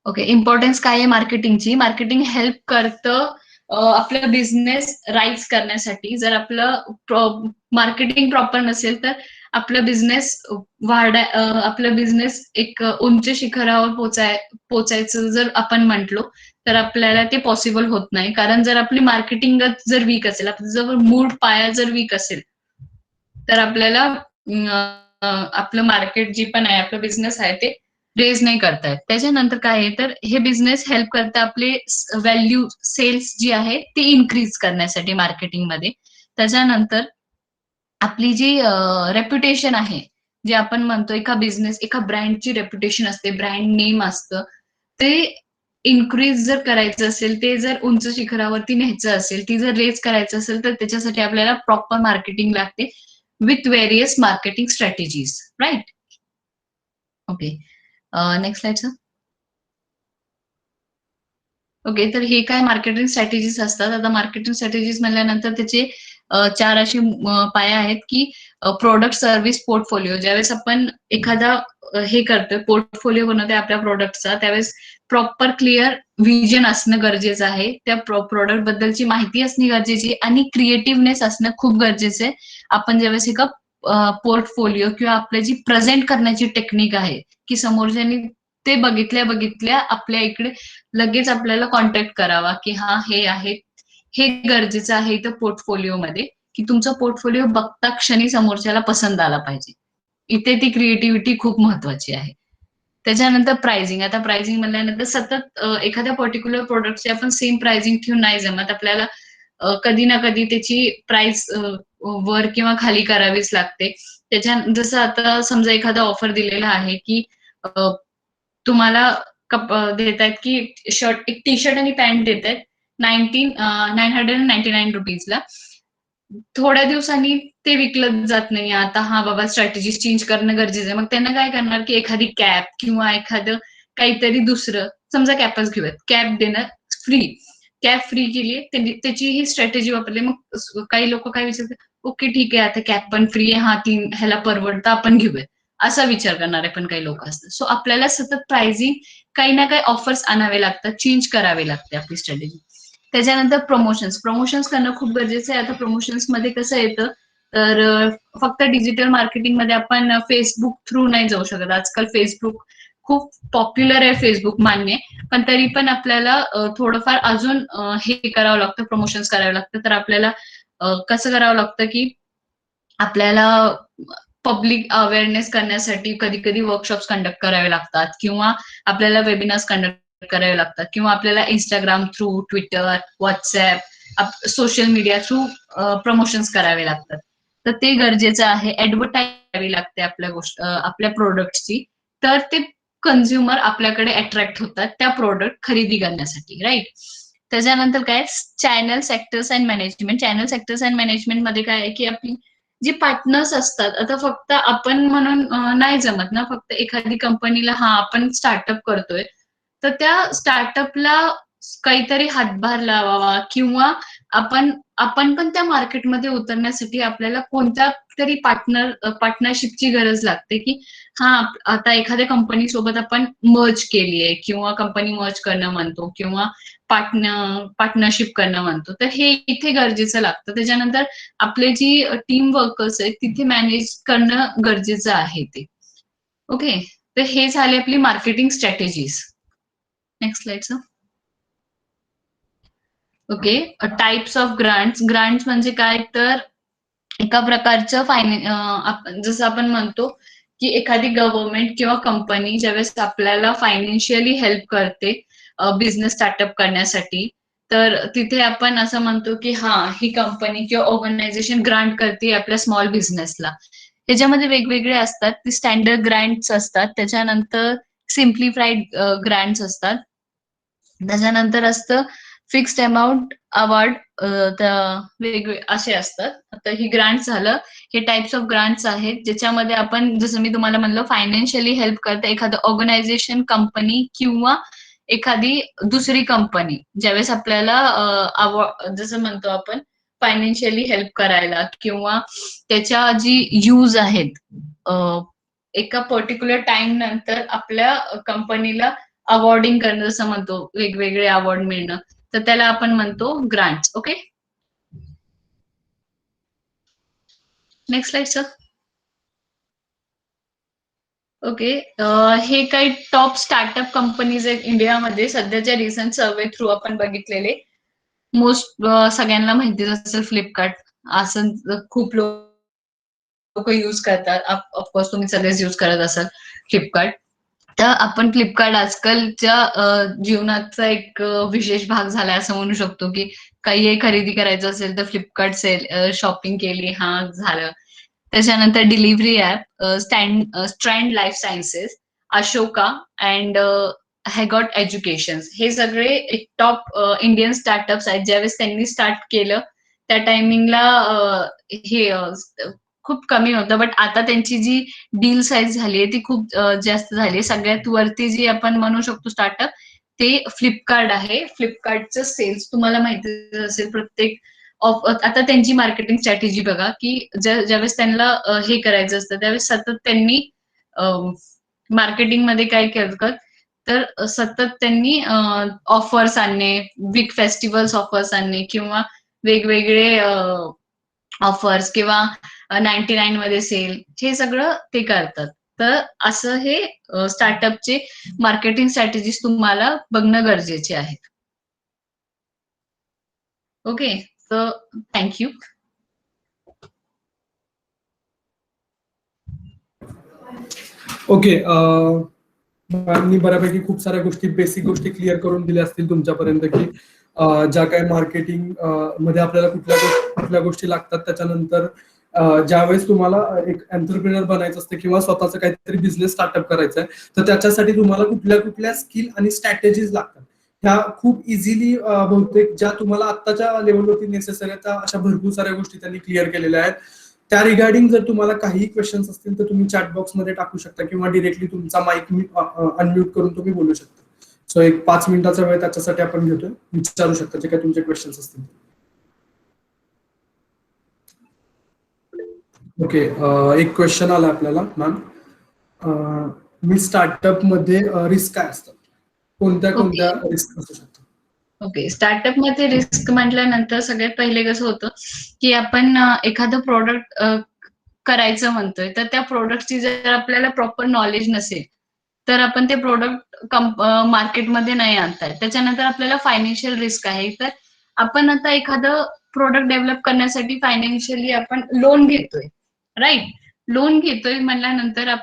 S1: ओके, इम्पॉर्टन्स काय आहे मार्केटिंगची. मार्केटिंग हेल्प करतं आपलं बिझनेस राईज करण्यासाठी. जर आपलं मार्केटिंग प्रॉपर नसेल तर आपलं बिझनेस आपलं बिझनेस एक उंच शिखरावर पोचायचं जर आपण म्हटलो तर आपल्याला ते पॉसिबल होत नाही. कारण जर आपली मार्केटिंगच जर वीक असेल, आपलं जर मूळ पाया जर वीक असेल तर आपल्याला आपलं मार्केट जी पण आहे, आपलं बिझनेस आहे ते रेज नाही करतायत. त्याच्यानंतर काय आहे, तर हे बिझनेस हेल्प करतं आपले व्हॅल्यू सेल्स जी आहे ती इन्क्रीज करण्यासाठी मार्केटिंगमध्ये. त्याच्यानंतर आपली जी रेप्युटेशन आहे, जे आपण म्हणतो एका ब्रँडची रेप्युटेशन असते, ब्रँड नेम असतं, ते इन्क्रीज जर करायचं असेल, ते जर उंच शिखरावरती न्यायचं असेल, ती जर रेज करायचं असेल तर त्याच्यासाठी आपल्याला प्रॉपर मार्केटिंग लागते with various marketing strategies, right. Okay, next slide. Okay, तर हे काय मार्केटिंग स्ट्रॅटेजीज असतात. आता मार्केटिंग स्ट्रॅटेजीज म्हणल्यानंतर त्याचे चार अशी पाया आहेत की प्रोडक्ट सर्व्हिस पोर्टफोलिओ. ज्यावेळेस आपण एखादा हे करतोय, पोर्टफोलिओ बनवतोय आपल्या प्रोडक्टचा, त्यावेळेस प्रॉपर क्लिअर व्हिजन असणं गरजेचं आहे. त्या प्रोडक्ट बद्दलची माहिती असणे गरजेची आणि क्रिएटिव्हनेस असणं खूप गरजेचं आहे. आपण ज्यावेळेस एका पोर्टफोलिओ किंवा आपली जी प्रेझेंट करण्याची टेक्निक आहे की समोरच्यानी ते बघितल्या आपल्या इकडे लगेच आपल्याला कॉन्टॅक्ट करावा की हा हे आहे, हे गरजेचं आहे इथं पोर्टफोलिओमध्ये, की तुमचा पोर्टफोलिओ बघता क्षणी समोरच्याला पसंत आला पाहिजे. इथे ती क्रिएटिव्हिटी खूप महत्वाची आहे. त्याच्यानंतर प्राइसिंग. आता प्राइसिंग म्हणल्यानंतर सतत एखाद्या पर्टिक्युलर प्रोडक्टची आपण सेम प्राइसिंग ठेवून नाही जमत. आपल्याला कधी ना कधी त्याची प्राइस वर किंवा खाली करावीच लागते. जसं आता समजा एखादा ऑफर दिलेला आहे की तुम्हाला देतायत की शर्ट, एक टी शर्ट आणि पॅन्ट देतायत 999 रुपीजला. थोड्या दिवसांनी ते विकलं जात नाही. आता हा बाबा स्ट्रॅटेजी चेंज करणं गरजेचं आहे. मग त्यांना काय करणार की एखादी कॅप किंवा एखादं काहीतरी दुसरं, समजा कॅपच घेऊयात, कॅप देणं फ्री, कॅप फ्री केली, त्याची ही स्ट्रॅटेजी वापरली. मग काही लोक काय विचारतात, ओके ठीक आहे आता कॅप पण फ्री आहे, हा तीन ह्याला परवडतं आपण घेऊयात, असा विचार करणारे पण काही लोक असतात. सो आपल्याला सतत प्राइसिंग काही ना काही ऑफर्स आणावे लागतात, चेंज करावे लागते आपली स्ट्रॅटेजी. त्याच्यानंतर प्रमोशन्स करणं खूप गरजेचं आहे. आता प्रमोशन्स मध्ये कसं येतं, तर फक्त डिजिटल मार्केटिंग मध्ये आपण फेसबुक थ्रू नाही जाऊ शकत. आजकाल फेसबुक खूप पॉप्युलर आहे, फेसबुक मान्य, पण तरी पण आपल्याला थोडंफार अजून हे करावं लागतं, प्रमोशन्स करावं लागतं. तर आपल्याला कसं करावं लागतं की आपल्याला पब्लिक अवेअरनेस करण्यासाठी कधी कधी वर्कशॉप्स कंडक्ट करावे लागतात किंवा आपल्याला वेबिनार्स कंडक्ट करावे लागतात किंवा आपल्याला Instagram through, Twitter, WhatsApp, social media through promotions करावे लागतात. तर ते गरजेचं आहे. ऍडव्हर्टाईज करावी लागते आपल्या प्रोडक्टची, तर ते कन्झ्युमर आपल्याकडे अट्रॅक्ट होतात त्या प्रोडक्ट खरेदी करण्यासाठी, राईट. त्याच्यानंतर काय, channel sectors and management. Channel sectors and management मध्ये काय आहे की आपली जी पार्टनर्स असतात, आता फक्त आपण म्हणून नाही जमत ना, फक्त एखादी कंपनीला हा आपण स्टार्टअप करतोय तर त्या स्टार्टअपला काहीतरी हातभार लावावा किंवा आपण आपण पण त्या मार्केटमध्ये उतरण्यासाठी आपल्याला कोणत्या तरी पार्टनरशिपची गरज लागते की हा आता एखाद्या कंपनी सोबत आपण मर्ज केली आहे किंवा कंपनी मर्ज करणं म्हणतो किंवा पार्टनरशिप करणं म्हणतो, तर हे इथे गरजेचं लागतं. त्याच्यानंतर आपले जी टीम वर्कर्स आहेत तिथे मॅनेज करणं गरजेचं आहे ते. ओके, तर हे झाले आपली marketing strategies. Next slide sir. Okay, types of grants. Grants म्हणजे काय, तर एका प्रकारचं जसं आपण म्हणतो की एखादी गव्हर्नमेंट किंवा कंपनी ज्यावेळेस आपल्याला फायनान्शियली हेल्प करते बिझनेस स्टार्टअप करण्यासाठी, तर तिथे आपण असं म्हणतो की हा ही कंपनी किंवा ऑर्गनायझेशन ग्रांट करते आपल्या स्मॉल बिझनेसला. त्याच्यामध्ये वेगवेगळे असतात. ती स्टँडर्ड ग्रांट्स असतात, त्याच्यानंतर सिम्प्लिफाईड ग्रांट्स असतात, त्याच्यानंतर असतं फिक्स्ड अमाऊंट अवॉर्ड, वेगवेगळे असे असतात. आता ही ग्रांट्स झालं, हे टाइप्स ऑफ ग्रांट्स आहेत ज्याच्यामध्ये आपण, जसं मी तुम्हाला म्हणलं, फायनान्शियली हेल्प करते एखादं ऑर्गनायझेशन, कंपनी किंवा एखादी दुसरी कंपनी ज्यावेळेस आपल्याला जसं म्हणतो आपण फायनान्शियली हेल्प करायला किंवा त्याच्या जी यूज आहेत एका पर्टिक्युलर टाइम नंतर आपल्या कंपनीला अवॉर्डिंग करणं, जसं म्हणतो वेगवेगळे अवॉर्ड मिळणं, तर त्याला आपण म्हणतो grants. Okay, next slide sir. Okay, हे काही टॉप स्टार्टअप कंपनीज आहेत इंडियामध्ये सध्याच्या रिसंट सर्वे थ्रू आपण बघितलेले. मोस्ट सगळ्यांना माहितीच असेल फ्लिपकार्ट, असं खूप लोक यूज करतात. ऑफकोर्स तुम्ही सगळेच यूज करत असाल फ्लिपकार्ट. तर आपण फ्लिपकार्ट आजकालच्या जीवनाचा एक विशेष भाग झालाय असं म्हणू शकतो की काही खरेदी करायचं असेल तर फ्लिपकार्ट शॉपिंग केली, हा झालं. त्याच्यानंतर delivery app, Strand life sciences, Ashoka and हॅगॉट एज्युकेशन, हे सगळे एक टॉप इंडियन स्टार्टअप्स आहेत. ज्यावेळेस त्यांनी स्टार्ट केलं त्या टायमिंगला हे खूप कमी होतं, बट आता त्यांची जी डील साईज झाली आहे ती खूप जास्त झाली आहे. सगळ्यात वरती जी आपण म्हणू शकतो स्टार्टअप ते फ्लिपकार्ट आहे. फ्लिपकार्टचं सेल्स तुम्हाला माहिती असेल, प्रत्येक आता त्यांची मार्केटिंग स्ट्रॅटेजी बघा, की ज्यावेळेस त्यांना हे करायचं असतं त्यावेळेस सतत त्यांनी मार्केटिंगमध्ये काय करतात, तर सतत त्यांनी ऑफर्स आणणे, बिग फेस्टिव्हल्स ऑफर्स आणणे किंवा वेगवेगळे ऑफर्स किंवा 99 मध्ये सेल, हे सगळं ते करतात. तर असं हे स्टार्टअपचे मार्केटिंग स्ट्रॅटेजीज तुम्हाला बघणं गरजेचे आहेत. Okay, so thank you.
S2: Okay. मी बऱ्यापैकी खूप साऱ्या गोष्टी, बेसिक गोष्टी क्लिअर करून दिल्या असतील तुमच्यापर्यंत, की ज्या काही मार्केटिंग मध्ये आपल्याला कुठल्या गोष्टी लागतात. त्याच्यानंतर ज्यावेळेस तुम्हाला एक एंटरप्रिनर बनायचं असतं किंवा स्वतःचं काहीतरी बिझनेस स्टार्टअप करायचा आहे, तर त्याच्यासाठी तुम्हाला कुठल्या स्किल आणि स्ट्रॅटेजीज लागतात. ह्या खूप इझिली बहुतेक ज्या तुम्हाला आत्ताच्या लेवलवरती नेसेसरी आहेत, त्या अशा भरपूर साऱ्या गोष्टी त्यांनी क्लिअर केलेल्या आहेत. त्या रिगार्डिंग जर तुम्हाला काही क्वेश्चन्स असतील तर तुम्ही चॅट बॉक्समध्ये टाकू शकता किंवा डिरेक्टली तुमचा माईक अनम्यूट करून तुम्ही बोलू शकता. सो एक 5 मिनिटाचा वेळ त्याच्यासाठी आपण घेतोय. विचारू शकता जे काही तुमचे क्वेश्चन्स असतील. ओके. एक क्वेश्चन आला आपल्याला, मॅम. मी स्टार्टअप मध्ये रिस्क काय असतात, कोणत्या
S1: ओके.
S2: रिस्क असू शकतात?
S1: ओके, स्टार्टअप मध्ये रिस्क म्हटल्यानंतर सगळ्यात पहिले कसं होतं, की आपण एखादं प्रोडक्ट करायचं म्हणतोय, तर त्या प्रोडक्टची जर आपल्याला प्रॉपर नॉलेज नसेल, तर आपण ते प्रोडक्ट मार्केटमध्ये नाही आणताय. त्याच्यानंतर आपल्याला फायनान्शियल रिस्क आहे. तर आपण आता एखादं प्रोडक्ट डेव्हलप करण्यासाठी फायनान्शियली आपण लोन घेतोय, राईट? लोन घेतोय म्हणल्यानंतर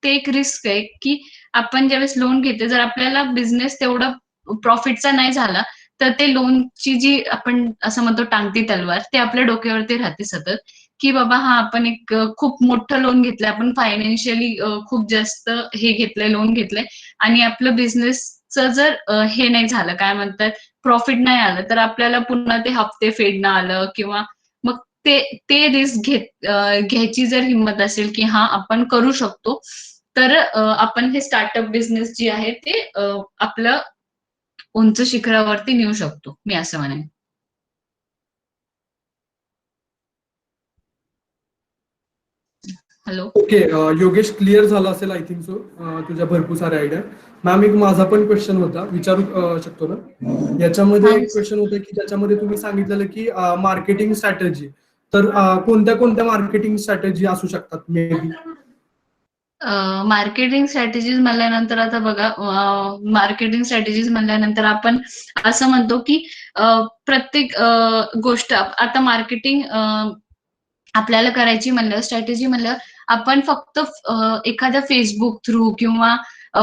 S1: ते एक रिस्क आहे, की आपण ज्यावेळेस लोन घेतोय, जर आपल्याला बिझनेस तेवढा प्रॉफिटचा नाही झाला, तर ते लोनची जी आपण असं म्हणतो टांगती तलवार, ते आपल्या डोक्यावरती राहते सतत, की बाबा हा आपण एक खूप मोठं लोन घेतलंय, आपण फायनान्शियली खूप जास्त हे घेतलंय, लोन घेतलंय आणि आपलं बिझनेसचं जर हे नाही झालं, काय म्हणतात, प्रॉफिट नाही आलं, तर आपल्याला पुन्हा ते हप्ते फेडणं आलं किंवा मग ते ते रिस्क घ्यायची जर हिंमत असेल, की हा आपण करू शकतो, तर आपण हे स्टार्टअप बिझनेस जे आहे ते आपलं उंच शिखरावरती नेऊ शकतो, मी असं म्हणेन. हॅलो.
S2: ओके. योगेश, क्लिअर झाला असेल आय थिंक सो. तुझ्या भरपूर साऱ्या आयडिया. मॅम, एक माझा पण क्वेश्चन होता, विचारू शकतो ना? याच्यामध्ये
S1: हा.
S2: एक क्वेश्चन होतं की ज्याच्यामध्ये तुम्ही सांगितलेलं की मार्केटिंग स्ट्रॅटेजी, तर कोणत्या कोणत्या मार्केटिंग स्ट्रॅटेजी असू शकतात मे बी?
S1: मार्केटिंग स्ट्रॅटेजीज म्हणल्यानंतर आता बघा, मार्केटिंग स्ट्रॅटेजीज म्हणल्यानंतर आपण असं म्हणतो की प्रत्येक गोष्ट आता मार्केटिंग आपल्याला करायची म्हणलं, स्ट्रॅटेजी म्हणलं, आपण फक्त एखाद्या फेसबुक थ्रू किंवा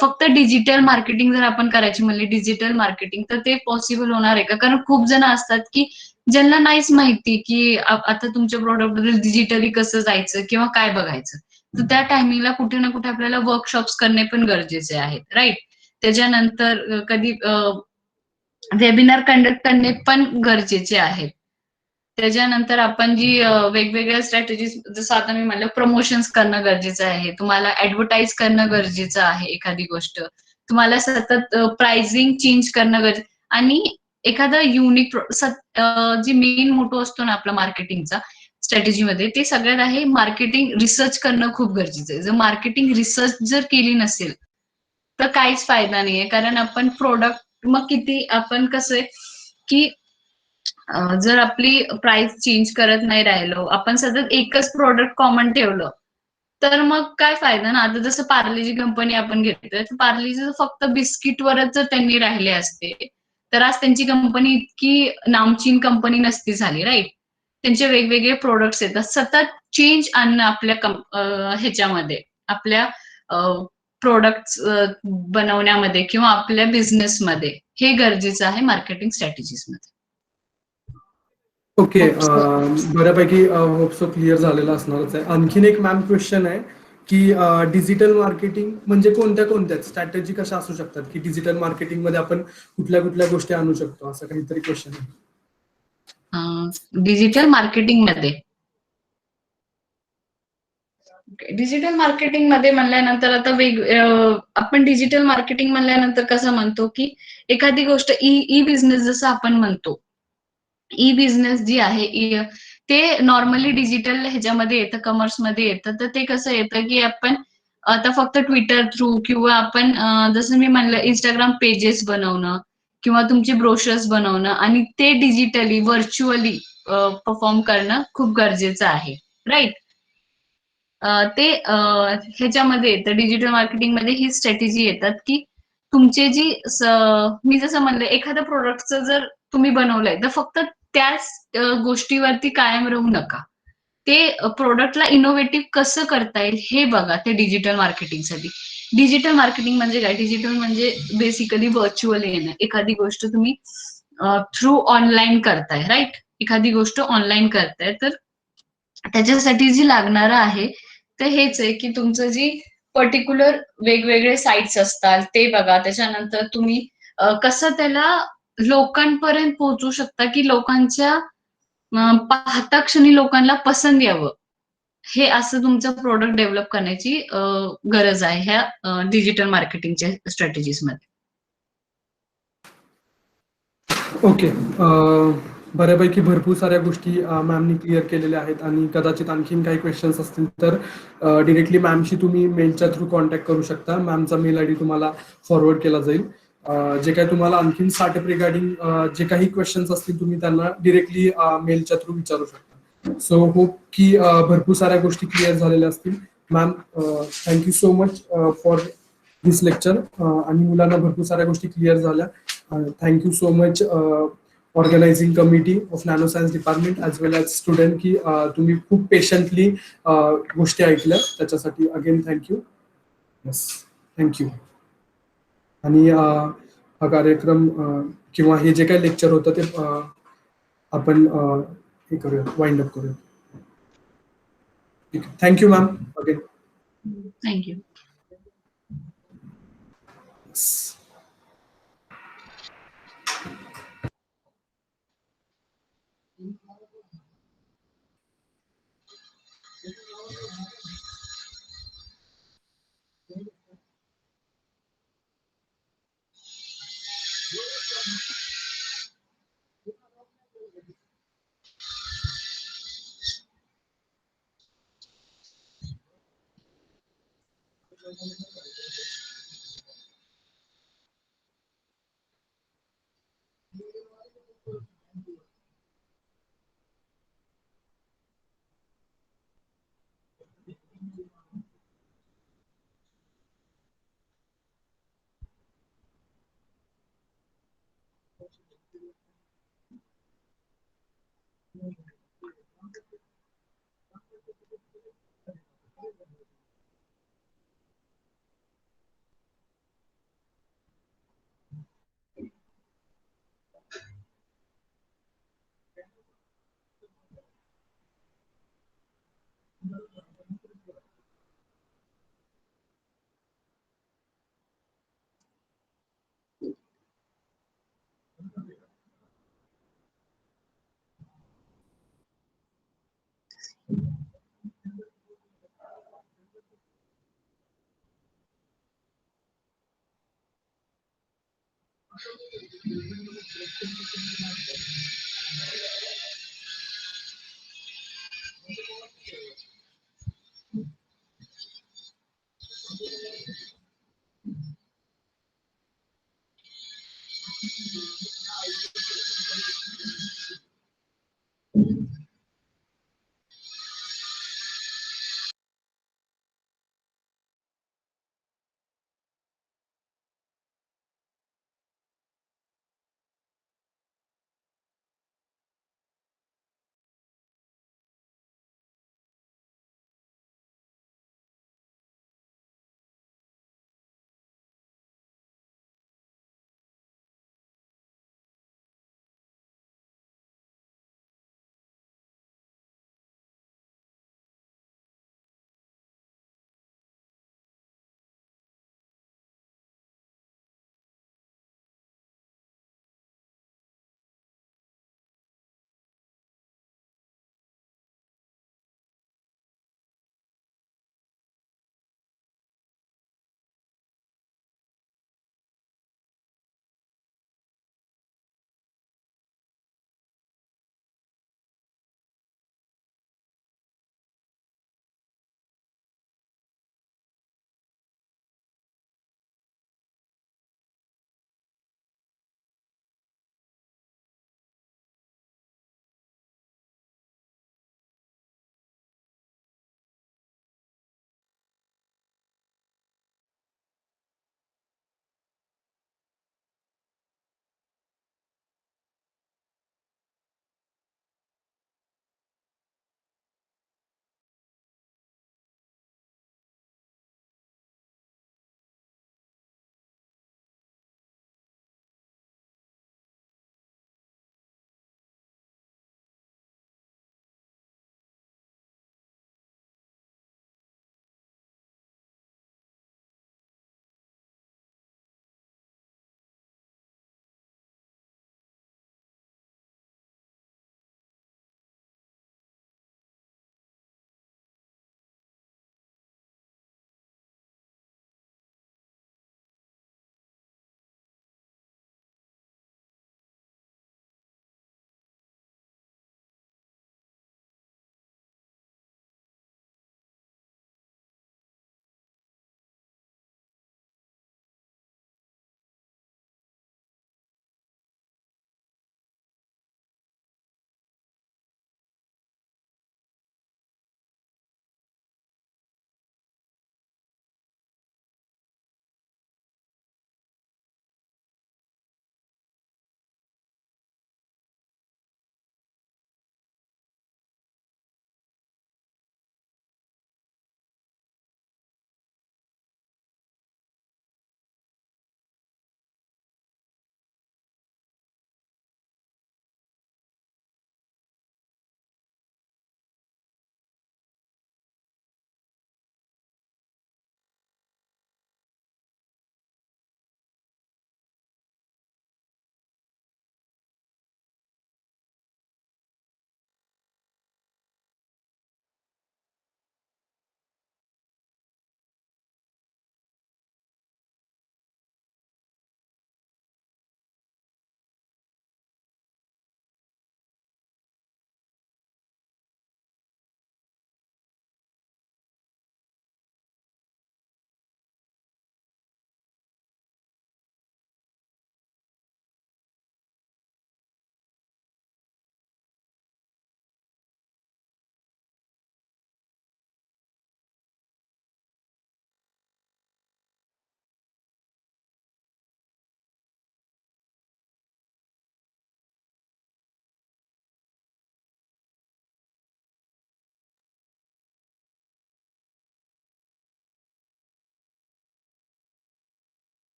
S1: फक्त डिजिटल मार्केटिंग जर आपण करायची म्हणली, डिजिटल मार्केटिंग, तर ते पॉसिबल होणार आहे का? कारण खूप जण असतात की ज्यांना नाहीच माहिती की आता तुमच्या प्रोडक्ट बद्दल डिजिटली कसं जायचं किंवा काय बघायचं. तर त्या टायमिंगला कुठे ना कुठे आपल्याला वर्कशॉप्स करणे पण गरजेचे आहेत, राईट? त्याच्यानंतर कधी वेबिनार कंडक्ट करणे पण गरजेचे आहेत. त्याच्यानंतर आपण जी वेगवेगळ्या स्ट्रॅटेजीज, जसं आता मी म्हणलं, प्रमोशन्स करणं गरजेचं आहे. तुम्हाला ऍडव्हर्टाइज करणं गरजेचं आहे एखादी गोष्ट. तुम्हाला सतत प्राइसिंग चेंज करणं गरजेचं आणि एखादा युनिक जे मेन मोटो असतो ना आपला मार्केटिंगचा स्ट्रॅटेजीमध्ये, ते सगळ्यात आहे मार्केटिंग रिसर्च करणं खूप गरजेचं आहे. जर मार्केटिंग रिसर्च जर केली नसेल, तर काहीच फायदा नाहीये. कारण आपण प्रोडक्ट मग किती आपण कसं आहे, की जर आपली प्राइस चेंज करत नाही राहिलो, आपण सतत एकच प्रोडक्ट कॉमन ठेवलं, तर मग काय फायदा ना? आता जसं पार्लेजी कंपनी आपण घेतोय, तर पार्लेजी फक्त बिस्किटवरच जर त्यांनी राहिले असते, तर आज त्यांची कंपनी इतकी नामचीन कंपनी नसती झाली, राईट? त्यांचे वेगवेगळे प्रोडक्ट्स येतात. सतत चेंज आणणं आपल्या ह्याच्यामध्ये, आपल्या प्रोडक्ट्स बनवण्यामध्ये किंवा आपल्या बिझनेसमध्ये, हे गरजेचं आहे मार्केटिंग स्ट्रॅटेजीजमध्ये.
S2: ओके.
S1: Hope so.
S2: बऱ्यापैकी होप सो क्लिअर झालेलं असणारच आहे. आणखीन एक मॅम क्वेश्चन आहे की डिजिटल मार्केटिंग म्हणजे कोणत्या कोणत्या स्ट्रॅटेजी कशा असू शकतात, की डिजिटल मार्केटिंग मध्ये आपण कुठल्या कुठल्या गोष्टी आणू शकतो, असं काहीतरी क्वेश्चन आहे.
S1: डिजिटल मार्केटिंगमध्ये, डिजिटल मार्केटिंग मध्ये म्हणल्यानंतर आता आपण डिजिटल मार्केटिंग म्हणल्यानंतर कसं म्हणतो, की एखादी गोष्ट ई बिझनेस जसं आपण म्हणतो, ई बिझनेस जी आहे ते नॉर्मली डिजिटल ह्याच्यामध्ये येतं, कमर्समध्ये येतं. तर ते कसं येतं, की आपण आता फक्त ट्विटर थ्रू किंवा आपण जसं मी म्हणलं Instagram पेजेस बनवणं किंवा तुमचे ब्रोशर्स बनवणं आणि ते डिजिटली, व्हर्चुअली परफॉर्म करणं खूप गरजेचं आहे. राइट? ते ह्याच्यामध्ये येतं डिजिटल मार्केटिंगमध्ये ही स्ट्रॅटेजी येतात, की तुमचे जी मी जसं म्हणलं एखाद्या प्रोडक्टचं जर तुम्ही बनवलंय, तर फक्त त्याच गोष्टीवरती कायम राहू नका. ते प्रोडक्टला इनोव्हेटिव्ह कसं करता येईल हे बघा ते डिजिटल मार्केटिंगसाठी. डिजिटल मार्केटिंग म्हणजे काय? डिजिटल म्हणजे बेसिकली व्हर्चुअल येणं. एखादी गोष्ट तुम्ही थ्रू ऑनलाईन करताय, राइट? एखादी गोष्ट ऑनलाईन करताय, तर त्याच्यासाठी जी लागणारं आहे, ते हेच आहे की तुमचं जी पर्टिक्युलर वेगवेगळे साइट्स असतात ते बघा. त्याच्यानंतर तुम्ही कसं त्याला लोकांपर्यंत पोहोचू शकता, की लोकांच्या पाहता क्षणी लोकांना पसंत यावं. हे असं तुमचं प्रॉडक्ट डेव्हलप करण्याची गरज आहे ह्या डिजिटल मार्केटिंगच्या स्ट्रॅटेजीजमध्ये.
S2: ओके. बऱ्यापैकी भरपूर साऱ्या गोष्टी मॅमनी क्लिअर केलेल्या आहेत आणि कदाचित आणखीन काही क्वेश्चन्स असतील तर डिरेक्टली मॅमशी तुम्ही मेलच्या थ्रू कॉन्टॅक्ट करू शकता. मॅमचा मेल आयडी तुम्हाला फॉरवर्ड केला जाईल. जे काही तुम्हाला आणखीन स्टार्टअप रिगार्डिंग जे काही क्वेश्चन्स असतील तुम्ही त्यांना डिरेक्टली मेलच्या थ्रू विचारू शकता. सो होप की भरपूर साऱ्या गोष्टी क्लिअर झालेल्या असतील. Ma'am thank you so much for this lecture आणि मुलांना भरपूर साऱ्या गोष्टी क्लिअर झाल्या. Thank you so much organising committee of nano science department as well as student की तुम्ही खूप पेशंटली गोष्टी ऐकल्या त्याच्यासाठी अगेन थँक्यू. Yes, thank you. आणि हा कार्यक्रम किंवा हे जे काही लेक्चर होतं ते आपण हे करूया, वाइंड अप करूया. ठीक आहे. Thank you ma'am again.
S1: थँक्यू.